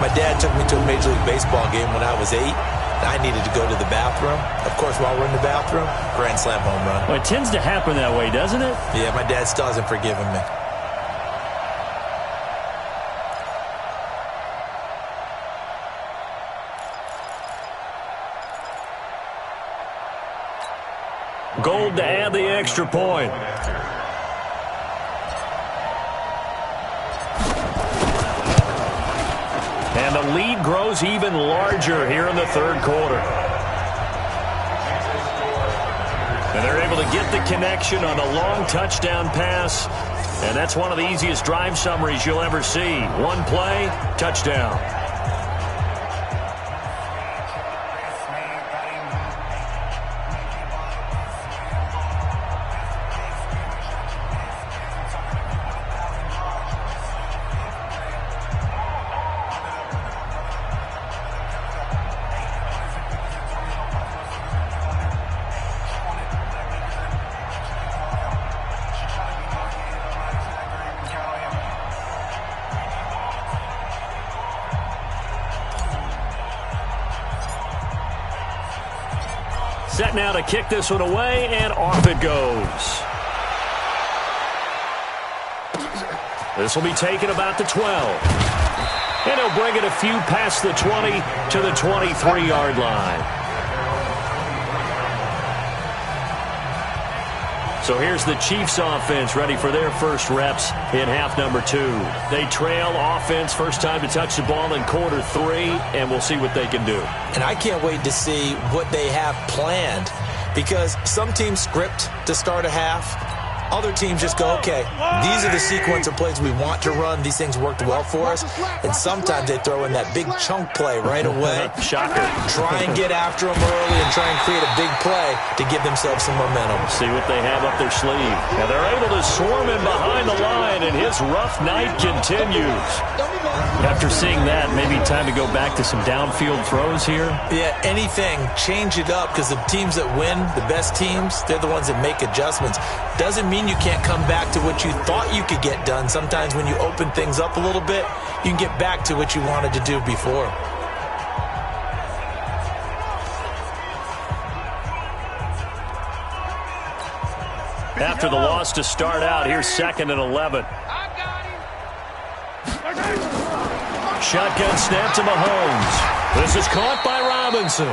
Speaker 4: my dad took me to a Major League Baseball game when I was 8. I needed to go to the bathroom. Of course, while we're in the bathroom, grand slam home run.
Speaker 3: Well, it tends to happen that way, doesn't it?
Speaker 4: Yeah, my dad still hasn't forgiven me.
Speaker 3: Gold to add the extra point. And the lead grows even larger here in the third quarter. And they're able to get the connection on a long touchdown pass. And that's one of the easiest drive summaries you'll ever see. One play, touchdown. Set now to kick this one away, and off it goes. This will be taken about the 12. And he'll bring it a few past the 20 to the 23-yard line. So here's the Chiefs offense ready for their first reps in half number 2. They trail offense first time to touch the ball in quarter 3, and we'll see what they can do.
Speaker 4: And I can't wait to see what they have planned, because some teams script to start a half. Other teams just go, okay, these are the sequence of plays we want to run. These things worked well for us. And sometimes they throw in that big chunk play right away.
Speaker 3: Shocker.
Speaker 4: Try and get after them early and try and create a big play to give themselves some momentum.
Speaker 3: See what they have up their sleeve. And they're able to swarm in behind the line, and his rough night continues. After seeing that, maybe time to go back to some downfield throws here.
Speaker 4: Yeah, anything. Change it up, because the teams that win, the best teams, they're the ones that make adjustments. Doesn't mean you can't come back to what you thought you could get done. Sometimes when you open things up a little bit, you can get back to what you wanted to do before.
Speaker 3: After the loss to start out, here's 2nd and 11. Shotgun snap to Mahomes. This is caught by Robinson.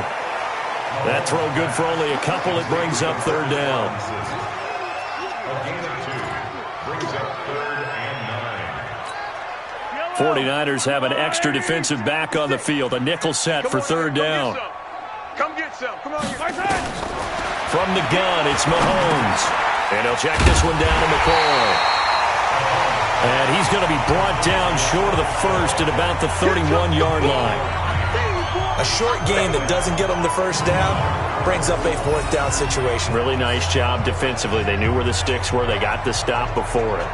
Speaker 3: That throw good for only a couple. It brings up 3rd down.
Speaker 5: A gain of 2 brings up 3rd and 9.
Speaker 3: 49ers have an extra defensive back on the field. A nickel set for 3rd down.
Speaker 6: Come get some. Come on.
Speaker 3: From the gun, it's Mahomes. And he'll check this one down to McCoy. And he's going to be brought down short of the first at about the 31-yard line.
Speaker 4: A short gain that doesn't get them the first down brings up a 4th down situation.
Speaker 3: Really nice job defensively. They knew where the sticks were. They got the stop before it.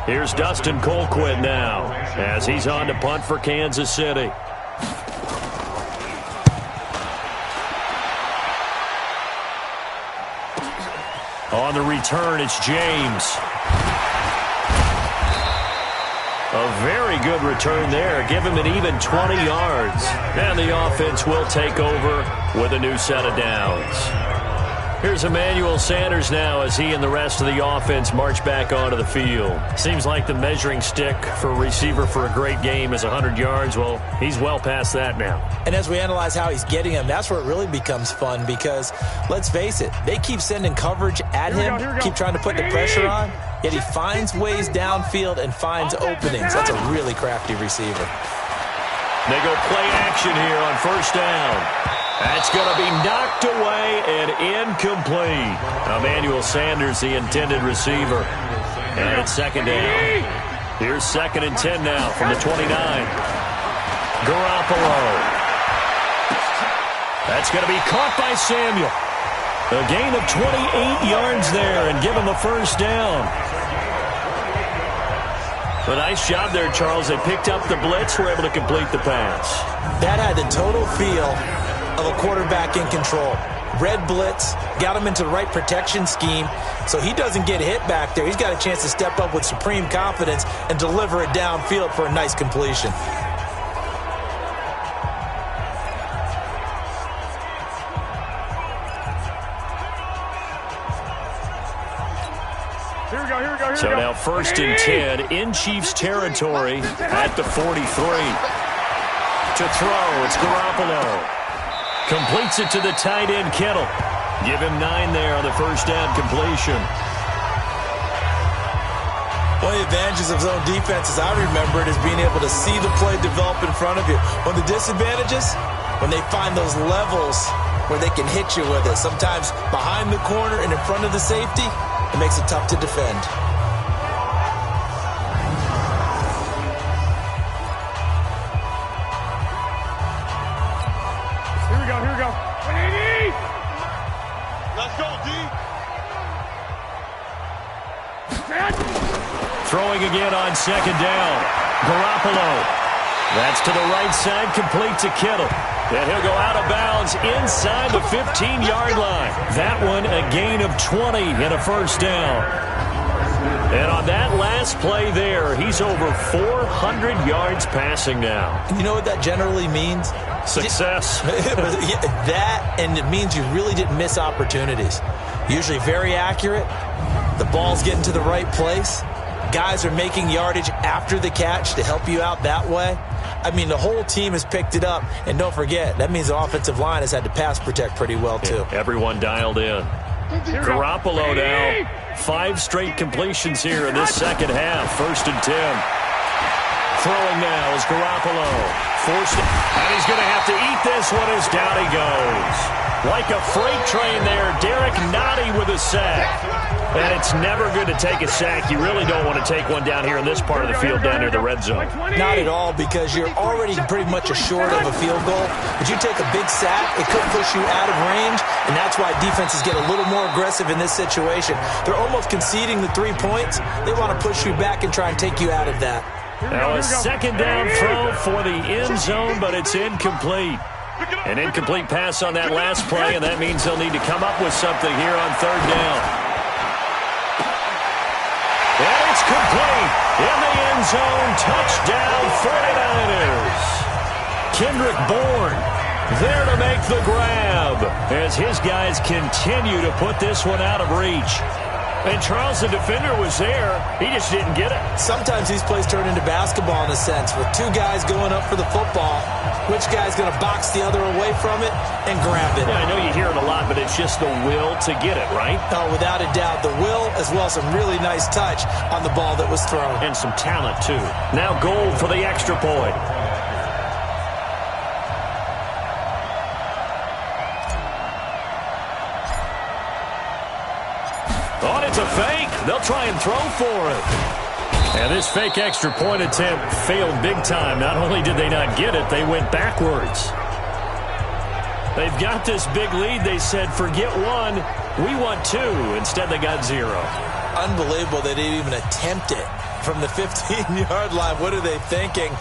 Speaker 3: Here's Dustin Colquitt now as he's on to punt for Kansas City. On the return, it's James. A very good return there. Give him an even 20 yards. And the offense will take over with a new set of downs. Here's Emmanuel Sanders now as he and the rest of the offense march back onto the field. Seems like the measuring stick for a receiver for a great game is 100 yards. Well, he's well past that now.
Speaker 4: And as we analyze how he's getting them, that's where it really becomes fun because, let's face it, they keep sending coverage at him, keep trying to put the pressure on, yet he finds ways downfield and finds openings. That's a really crafty receiver.
Speaker 3: They go play action here on first down. That's going to be knocked away and incomplete. Emmanuel Sanders, the intended receiver. And it's second down. Here's 2nd and 10 now from the 29. Garoppolo. That's going to be caught by Samuel. A gain of 28 yards there and give him a first down. A nice job there, Charles. They picked up the blitz, were able to complete the pass.
Speaker 4: That had the total feel of a quarterback in control. Red blitz, got him into the right protection scheme, so he doesn't get hit back there. He's got a chance to step up with supreme confidence and deliver it downfield for a nice completion.
Speaker 3: So now 1st and 10 in Chiefs territory at the 43. To throw, it's Garoppolo. Completes it to the tight end, Kittle. Give him 9 there on the first down completion.
Speaker 4: One of the advantages of zone defense, as I remember it, is being able to see the play develop in front of you. One of the disadvantages, when they find those levels where they can hit you with it. Sometimes behind the corner and in front of the safety, it makes it tough to defend.
Speaker 6: Here we go. 180! Let's go, D!
Speaker 3: Throwing again on 2nd down. Garoppolo. That's to the right side, complete to Kittle. And he'll go out of bounds inside the 15-yard line. That one a gain of 20 and a first down. And on that last play there, he's over 400 yards passing now.
Speaker 4: You know what that generally means?
Speaker 3: Success.
Speaker 4: That, and it means you really didn't miss opportunities. Usually very accurate. The ball's getting to the right place. Guys are making yardage after the catch to help you out that way. I mean, the whole team has picked it up. And don't forget, that means the offensive line has had to pass protect pretty well, too.
Speaker 3: Yeah, everyone dialed in. Garoppolo now. 5 straight completions here in this second half. 1st and 10. Throwing now is Garoppolo. Forced it. And he's going to have to eat this one as down he goes. Like a freight train there, Derek Nottie with a sack. And it's never good to take a sack. You really don't want to take one down here in this part of the field down near the red zone.
Speaker 4: Not at all, because you're already pretty much short of a field goal. But you take a big sack, it could push you out of range, and that's why defenses get a little more aggressive in this situation. They're almost conceding the 3 points. They want to push you back and try and take you out of that.
Speaker 3: Now a 2nd down throw for the end zone, but it's incomplete. An incomplete pass on that last play, and that means they'll need to come up with something here on 3rd down. And it's complete. In the end zone, touchdown 49ers. Kendrick Bourne there to make the grab as his guys continue to put this one out of reach. And Charles, the defender, was there. He just didn't get it.
Speaker 4: Sometimes these plays turn into basketball in a sense, with 2 guys going up for the football. Which guy's going to box the other away from it and grab it?
Speaker 3: Yeah, I know you hear it a lot, but it's just the will to get it, right?
Speaker 4: Oh, without a doubt. The will, as well as some really nice touch on the ball that was thrown.
Speaker 3: And some talent, too. Now goal for the extra point. Oh, it's a fake. They'll try and throw for it. And this fake extra point attempt failed big time. Not only did they not get it, they went backwards. They've got this big lead. They said, forget 1, we want 2. Instead, they got 0.
Speaker 4: Unbelievable they didn't even attempt it from the 15-yard line. What are they thinking?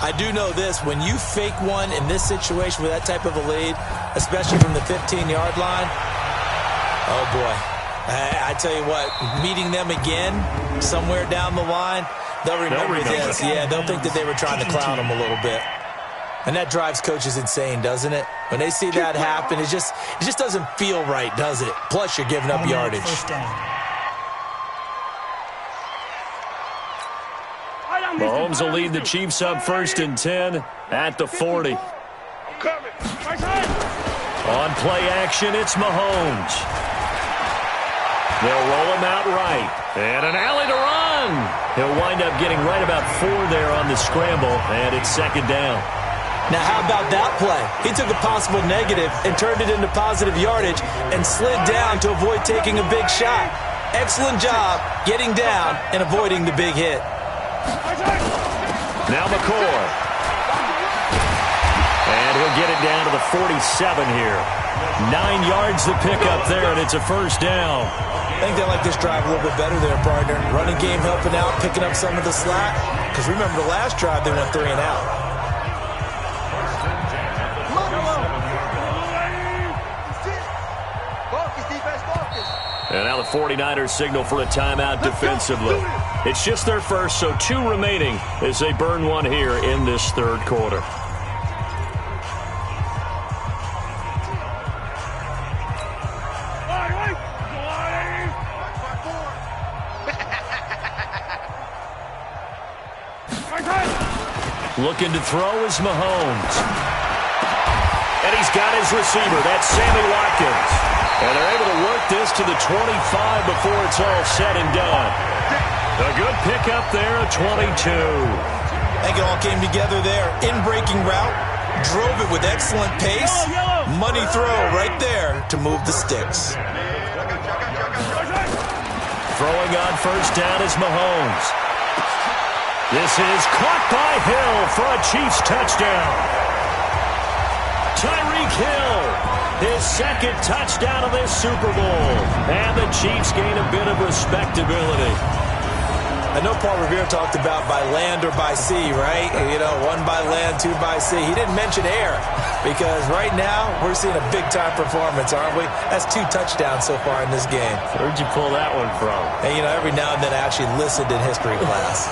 Speaker 4: I do know this. When you fake one in this situation with that type of a lead, especially from the 15-yard line, oh, boy. I tell you what, meeting them again somewhere down the line, they'll remember this. Yeah, they'll think that they were trying to clown them a little bit. And that drives coaches insane, doesn't it? When they see that happen, it just doesn't feel right, does it? Plus, you're giving up yardage.
Speaker 3: Mahomes will lead the Chiefs up 1st and 10 at the 40. On play action, it's Mahomes. They'll roll him out right. And an alley to run. He'll wind up getting right about 4 there on the scramble, and it's 2nd down.
Speaker 4: Now, how about that play? He took a possible negative and turned it into positive yardage and slid down to avoid taking a big shot. Excellent job getting down and avoiding the big hit.
Speaker 3: Now McCoy. And he'll get it down to the 47 here. 9 yards to pick up there, and it's a 1st down.
Speaker 4: I think they like this drive a little bit better there, partner. Running game helping out, picking up some of the slack. Because remember the last drive, they went 3 and out.
Speaker 3: And now the 49ers signal for a timeout defensively. It's just their first, so 2 remaining as they burn one here in this 3rd quarter. Looking to throw is Mahomes. And he's got his receiver. That's Sammy Watkins. And they're able to work this to the 25 before it's all said and done. A good pickup there, a 22.
Speaker 4: I think it all came together there. In-breaking route, drove it with excellent pace. Money throw right there to move the sticks.
Speaker 3: Throwing on 1st down is Mahomes. This is caught by Hill for a Chiefs touchdown. Tyreek Hill, his 2nd touchdown of this Super Bowl. And the Chiefs gain a bit of respectability.
Speaker 4: I know Paul Revere talked about by land or by sea, right? You know, 1 by land, 2 by sea. He didn't mention air because right now we're seeing a big-time performance, aren't we? That's 2 touchdowns so far in this game.
Speaker 3: Where'd you pull that one from?
Speaker 4: And, you know, every now and then I actually listened in history class.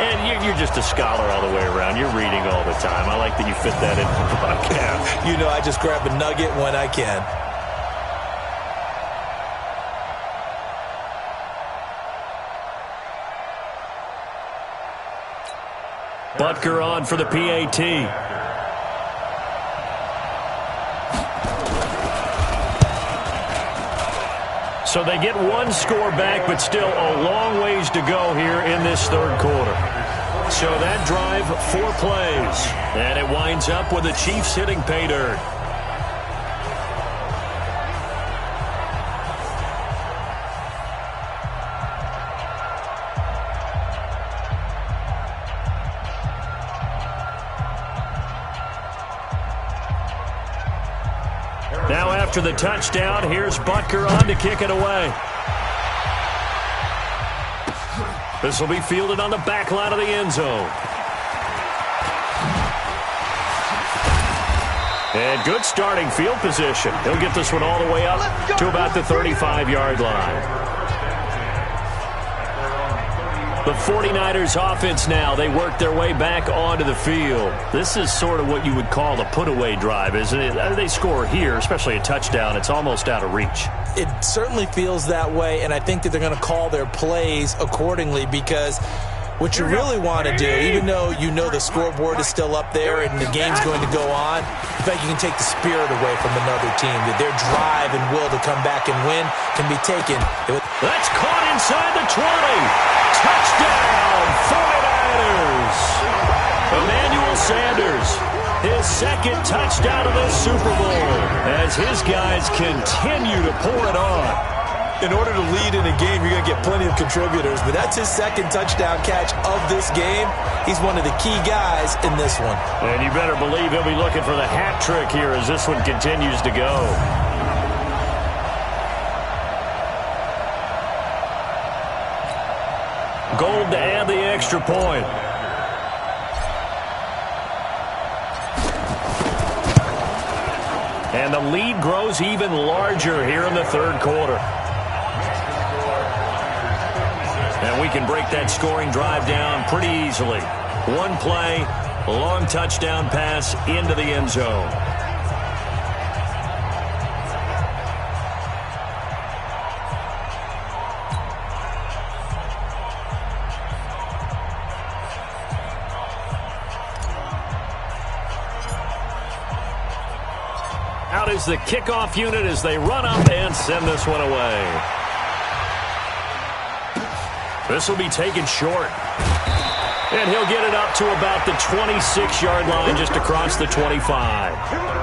Speaker 3: And you're just a scholar all the way around. You're reading all the time. I like that you fit that into the podcast.
Speaker 4: You know, I just grab a nugget when I can.
Speaker 3: Butker on for the PAT. So they get 1 score back, but still a long ways to go here in this 3rd quarter. So that drive, 4 plays. And it winds up with the Chiefs hitting pay dirt. Now after the touchdown, here's Butker on to kick it away. This will be fielded on the back line of the end zone. And good starting field position. He'll get this one all the way up to about the 35-yard line. The 49ers offense now, they work their way back onto the field. This is sort of what you would call the put-away drive, isn't it? They score here, especially a touchdown. It's almost out of reach.
Speaker 4: It certainly feels that way, and I think that they're going to call their plays accordingly because what you really want to do, even though you know the scoreboard is still up there and the game's going to go on, in fact, you can take the spirit away from another team, that their drive and will to come back and win can be taken.
Speaker 3: That's caught inside the 20. Touchdown, 49ers. Emmanuel Sanders, his 2nd touchdown of the Super Bowl as his guys continue to pour it on.
Speaker 4: In order to lead in a game, you're going to get plenty of contributors, but that's his 2nd touchdown catch of this game. He's one of the key guys in this one.
Speaker 3: And you better believe he'll be looking for the hat trick here as this one continues to go. Gold to add the extra point. And the lead grows even larger here in the 3rd quarter. And we can break that scoring drive down pretty easily. 1 play, Long touchdown pass into the end zone. Out is the kickoff unit as they run up and send this one away. This will be taken short. And he'll get it up to about the 26-yard line, just across the 25.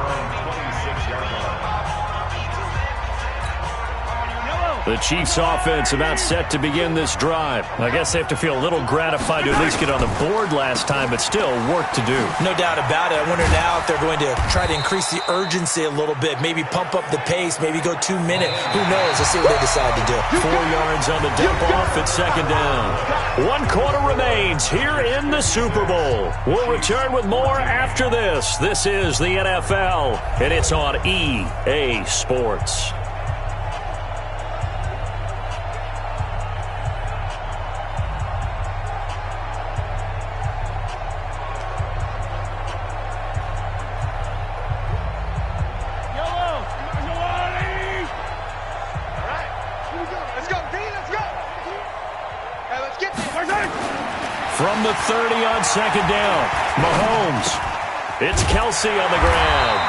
Speaker 3: The Chiefs offense about set to begin this drive. I guess they have to feel a little gratified to at least get on the board last time, but still work to do.
Speaker 4: No doubt about it. I wonder now if they're going to try to increase the urgency a little bit, maybe pump up the pace, maybe go 2 minutes. Who knows? Let's see what they decide to do.
Speaker 3: 4 yards on the dump off at second down. 1 quarter remains here in the Super Bowl. We'll return with more after this. This is the NFL, and it's on EA Sports. From the 30 on second down, Mahomes. It's Kelsey on the ground.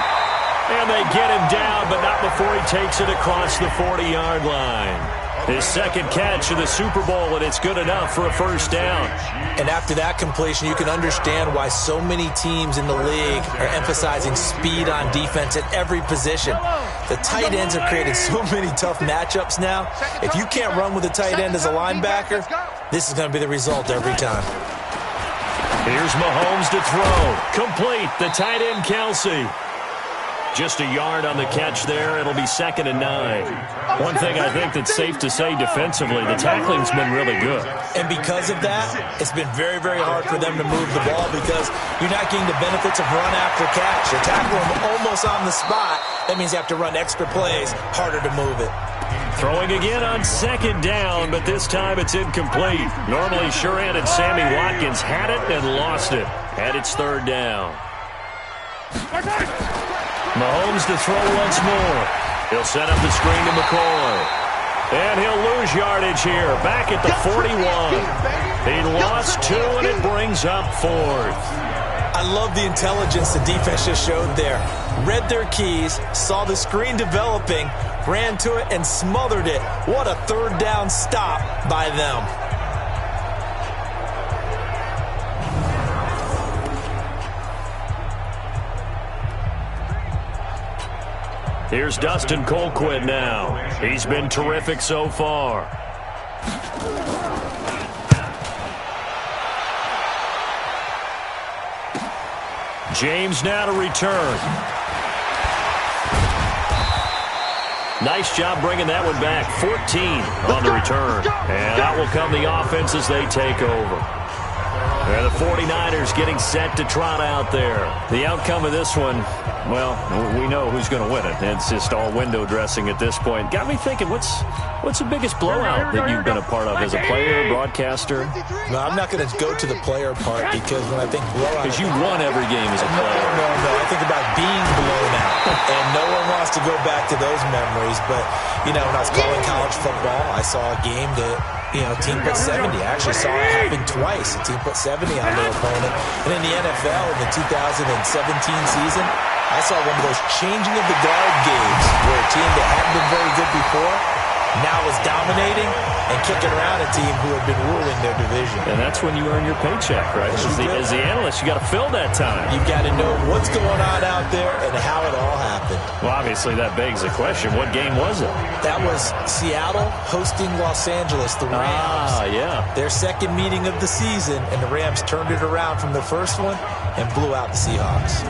Speaker 3: And they get him down, but not before he takes it across the 40-yard line. His second catch of the Super Bowl, and it's good enough for a first down.
Speaker 4: And after that completion, you can understand why so many teams in the league are emphasizing speed on defense at every position. The tight ends have created so many tough matchups now. If you can't run with a tight end as a linebacker, this is going to be the result every time.
Speaker 3: Here's Mahomes to throw. Complete. The tight end, Kelsey. Just a yard on the catch there. It'll be 2nd and 9. One thing I think that's safe to say defensively, the tackling's been really good.
Speaker 4: And because of that, it's been very, very hard for them to move the ball because you're not getting the benefits of run after catch. You're tackling them almost on the spot. That means you have to run extra plays, harder to move it.
Speaker 3: Throwing again on second down, but this time it's incomplete. Normally sure-handed Sammy Watkins had it and lost it. And it's 3rd down. Mahomes to throw once more. He'll set up the screen to McCoy. And he'll lose yardage here. Back at the 41. He lost 2, and it brings up 4th.
Speaker 4: I love the intelligence the defense just showed there. Read their keys, saw the screen developing, ran to it, and smothered it. What a 3rd down stop by them.
Speaker 3: Here's Dustin Colquitt now. He's been terrific so far. James now to return. Nice job bringing that one back. 14 on the return. And out will come the offense as they take over. And the 49ers getting set to trot out there. The outcome of this one, well, we know who's going to win it. It's just all window dressing at this point. Got me thinking, what's the biggest blowout that you've been a part of as a player, broadcaster?
Speaker 4: No, I'm not going to go to the player part because when I think blowout...
Speaker 3: Because you won every game as a player.
Speaker 4: No. I think about being blown out. And no one wants to go back to those memories. But, you know, when I was calling college football, I saw a game that... team put 70. I actually saw it happen twice. A team put 70 on their opponent. And in the NFL, in the 2017 season, I saw one of those changing of the guard games where a team that hadn't been very good before now is dominating and kicking around a team who had been ruling their division.
Speaker 3: And that's when you earn your paycheck, right? As the analyst, you got to fill that time.
Speaker 4: You've got to know what's going on out there and how it all happened.
Speaker 3: Well, obviously that begs the question, what game was it?
Speaker 4: That was Seattle hosting Los Angeles, the Rams.
Speaker 3: Yeah.
Speaker 4: Their second meeting of the season, and the Rams turned it around from the first one and blew out the Seahawks.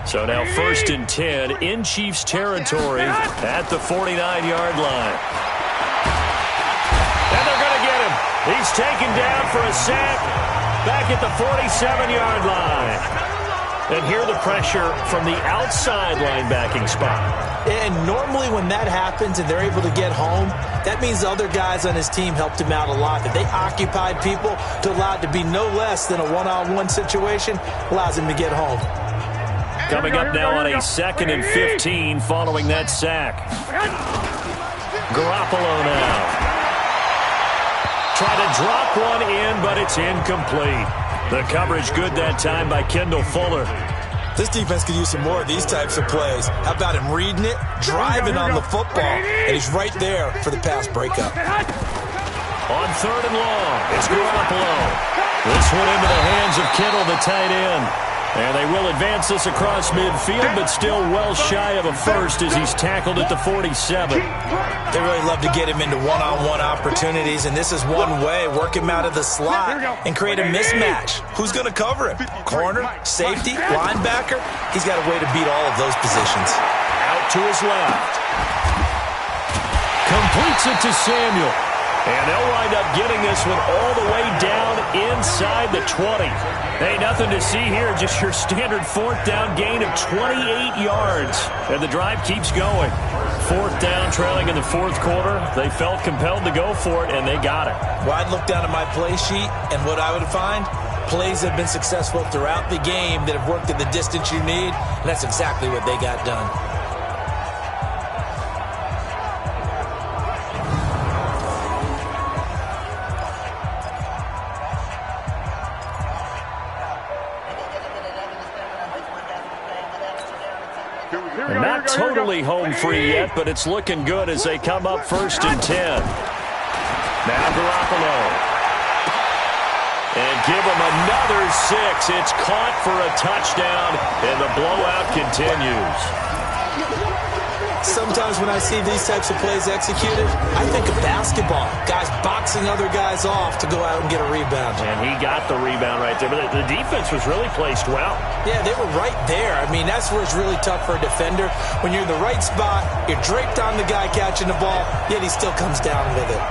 Speaker 3: So now 1st and 10 in Chiefs territory at the 49-yard line. And they're going to get him. He's taken down for a sack back at the 47-yard line. And here the pressure from the outside linebacking spot.
Speaker 4: And normally when that happens and they're able to get home, that means the other guys on his team helped him out a lot. That they occupied people to allow it to be no less than a one-on-one situation allows him to get home.
Speaker 3: Coming up now on a 2nd and 15 following that sack. Garoppolo now. Try to drop one in, but it's incomplete. The coverage good that time by Kendall Fuller.
Speaker 4: This defense could use some more of these types of plays. How about him reading it, driving on the football, and he's right there for the pass breakup.
Speaker 3: On 3rd and long, it's Garoppolo. This one into the hands of Kittle, the tight end. And they will advance this across midfield, but still well shy of a first as he's tackled at the 47.
Speaker 4: They really love to get him into one-on-one opportunities, and this is one way. Work him out of the slot and create a mismatch. Who's going to cover him? Corner, safety, linebacker? He's got a way to beat all of those positions.
Speaker 3: Out to his left. Completes it to Samuel. And they'll wind up getting this one all the way down inside the 20. Hey, nothing to see here, just your standard 4th down gain of 28 yards. And the drive keeps going. 4th down, trailing in the 4th quarter. They felt compelled to go for it, and they got it.
Speaker 4: Well, I'd look down at my play sheet, and what I would find, plays have been successful throughout the game that have worked at the distance you need, and that's exactly what they got done.
Speaker 3: And not totally home free yet, but it's looking good as they come up 1st and 10. Now Garoppolo. And give him another 6. It's caught for a touchdown, and the blowout continues.
Speaker 4: Sometimes when I see these types of plays executed, I think of basketball. Guys boxing other guys off to go out and get a rebound.
Speaker 3: And he got the rebound right there. But the defense was really placed well.
Speaker 4: Yeah, they were right there. I mean, that's where it's really tough for a defender. When you're in the right spot, you're draped on the guy catching the ball, yet he still comes down with it.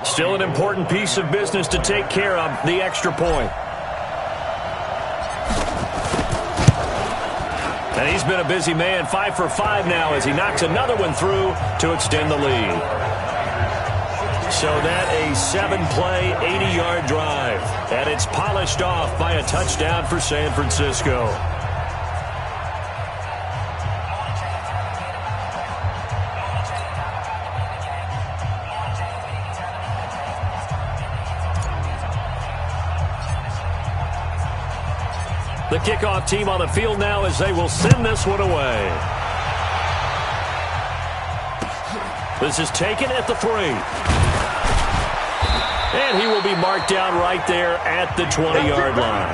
Speaker 3: Still an important piece of business to take care of, the extra point. And he's been a busy man, 5 for 5 now as he knocks another one through to extend the lead. So that a 7-play, 80-yard drive. And it's polished off by a touchdown for San Francisco. The kickoff team on the field now as they will send this one away. This is taken at the 3. And he will be marked down right there at the 20-yard line.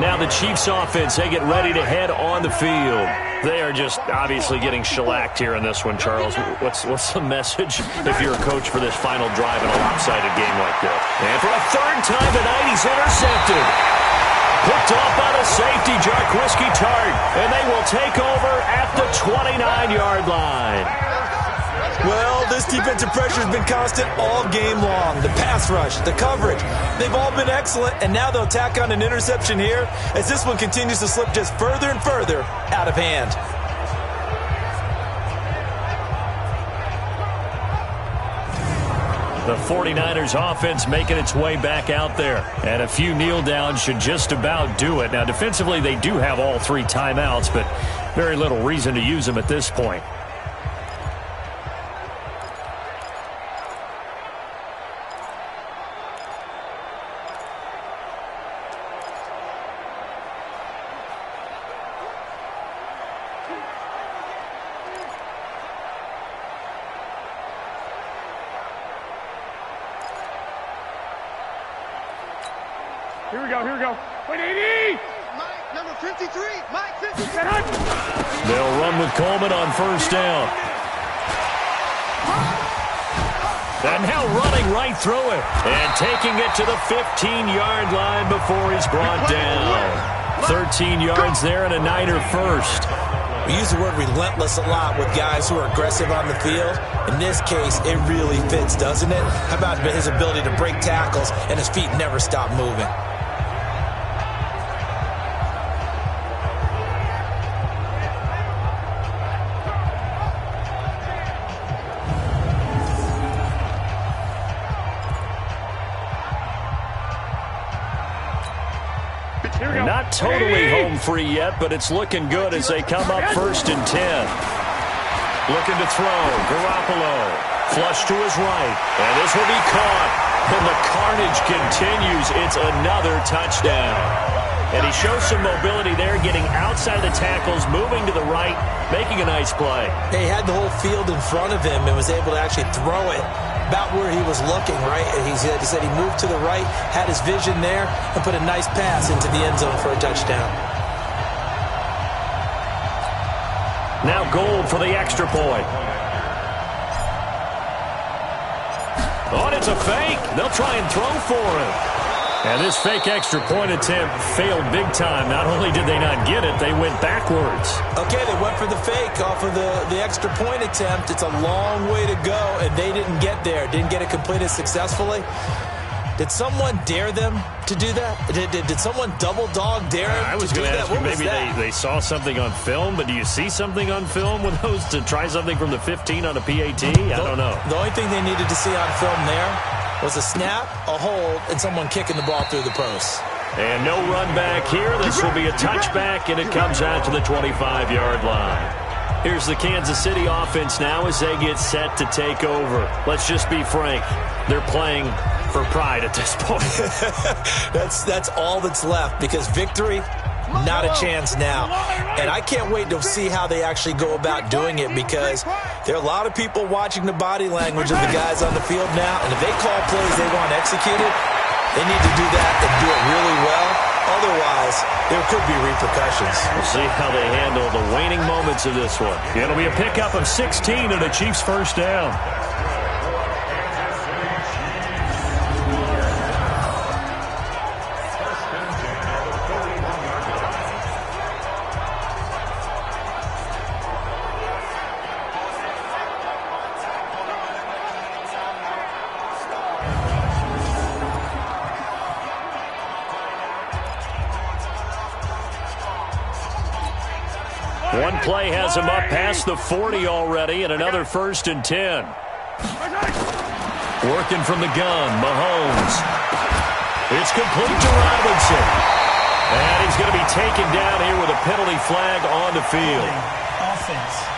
Speaker 3: Now the Chiefs offense, they get ready to head on the field. They are just obviously getting shellacked here in this one, Charles. What's the message if you're a coach for this final drive in a lopsided game like this? And for a 3rd time tonight, he's intercepted. Picked off by the safety, Jarquiski Tart. And they will take over at the 29-yard line.
Speaker 4: Well, this defensive pressure has been constant all game long. The pass rush, the coverage, they've all been excellent, and now they'll tack on an interception here as this one continues to slip just further and further out of hand.
Speaker 3: The 49ers offense making its way back out there, and a few kneel downs should just about do it. Now, defensively, they do have all 3 timeouts, but very little reason to use them at this point.
Speaker 6: Here we go. Wait, 80! Mike, number 53, Mike 53.
Speaker 3: They'll run with Coleman on 1st down. And now running right through it. And taking it to the 15-yard line before he's brought down. 13 yards there and a Niner first.
Speaker 4: We use the word relentless a lot with guys who are aggressive on the field. In this case, it really fits, doesn't it? How about his ability to break tackles and his feet never stop moving?
Speaker 3: Not totally home free yet, but it's looking good as they come up 1st and 10. Looking to throw. Garoppolo. Flush to his right. And this will be caught. And the carnage continues. It's another touchdown. And he shows some mobility there, getting outside the tackles, moving to the right, making a nice play.
Speaker 4: He had the whole field in front of him and was able to actually throw it about where he was looking, right? He said he moved to the right, had his vision there, and put a nice pass into the end zone for a touchdown.
Speaker 3: Now Gold for the extra point. Oh, it's a fake. They'll try and throw for him. And this fake extra point attempt failed big time. Not only did they not get it, they went backwards.
Speaker 4: Okay, they went for the fake off of the extra point attempt. It's a long way to go, and they didn't get there. Didn't get it completed successfully. Did someone dare them to do that? Did someone double dog dare them
Speaker 3: I was
Speaker 4: to do
Speaker 3: going to
Speaker 4: that?
Speaker 3: ask you, maybe they saw something on film, but do you see something on film with those to try something from the 15 on a PAT? I don't know.
Speaker 4: The only thing they needed to see on film there was a snap, a hold, and someone kicking the ball through the post.
Speaker 3: And no run back here. This will be a touchback, and it comes out to the 25-yard line. Here's the Kansas City offense now as they get set to take over. Let's just be frank. They're playing for pride at this point.
Speaker 4: That's all that's left, because victory, not a chance now. And I can't wait to see how they actually go about doing it, because there are a lot of people watching the body language of the guys on the field now, and if they call plays they want executed, they need to do that and do it really well. Otherwise, there could be repercussions.
Speaker 3: We'll see how they handle the waning moments of this one. It'll be a pickup of 16 and the Chiefs' first down. One play has him up past the 40 already, and another 1st and 10. Working from the gun, Mahomes. It's complete to Robinson. And he's going to be taken down here with a penalty flag on the field.
Speaker 7: Offense.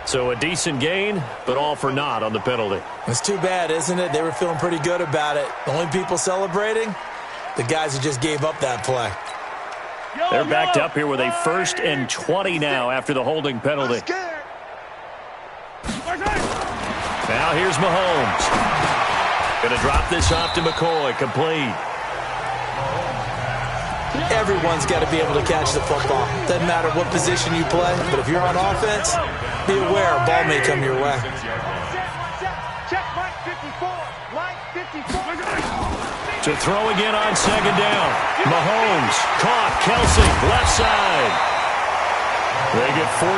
Speaker 3: So a decent gain, but all for naught on the penalty.
Speaker 4: It's too bad, isn't it? They were feeling pretty good about it. The only people celebrating, the guys who just gave up that play.
Speaker 3: They're backed up here with a 1st and 20 now after the holding penalty. Now here's Mahomes. Going to drop this off to McCoy, complete.
Speaker 4: Everyone's got to be able to catch the football. Doesn't matter what position you play, but if you're on offense, be aware a ball may come your way.
Speaker 6: Check Mike 54. Mike 54.
Speaker 3: To throw again on 2nd down. Mahomes caught. Kelsey, left side. They get 14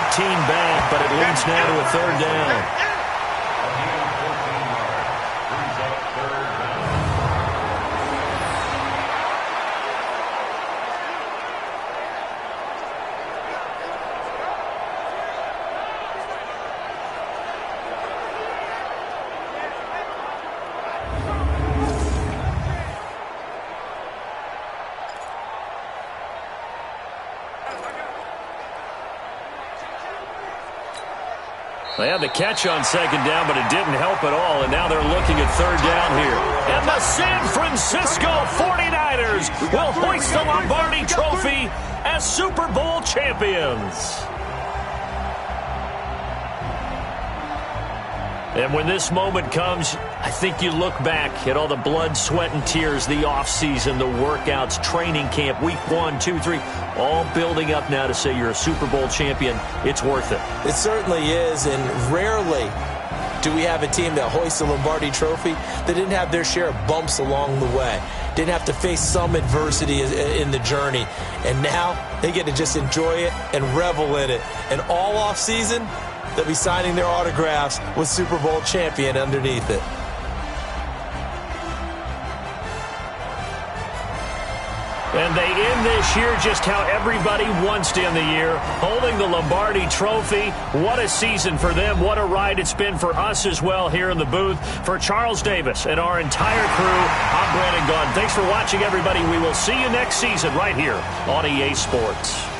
Speaker 3: back, but it leads now to a 3rd down. They had the catch on second down, but it didn't help at all, and now they're looking at third down here. And the San Francisco 49ers will hoist the Lombardi Trophy as Super Bowl champions. And when this moment comes, I think you look back at all the blood, sweat, and tears, the offseason, the workouts, training camp, week 1, 2, 3, all building up now to say you're a Super Bowl champion. It's worth it.
Speaker 4: It certainly is, and rarely do we have a team that hoists the Lombardi Trophy that didn't have their share of bumps along the way, didn't have to face some adversity in the journey, and now they get to just enjoy it and revel in it. And all offseason, they'll be signing their autographs with Super Bowl champion underneath it.
Speaker 3: And they end this year just how everybody wants to end the year, holding the Lombardi Trophy. What a season for them. What a ride it's been for us as well here in the booth. For Charles Davis and our entire crew, I'm Brandon Gaudin. Thanks for watching, everybody. We will see you next season right here on EA Sports.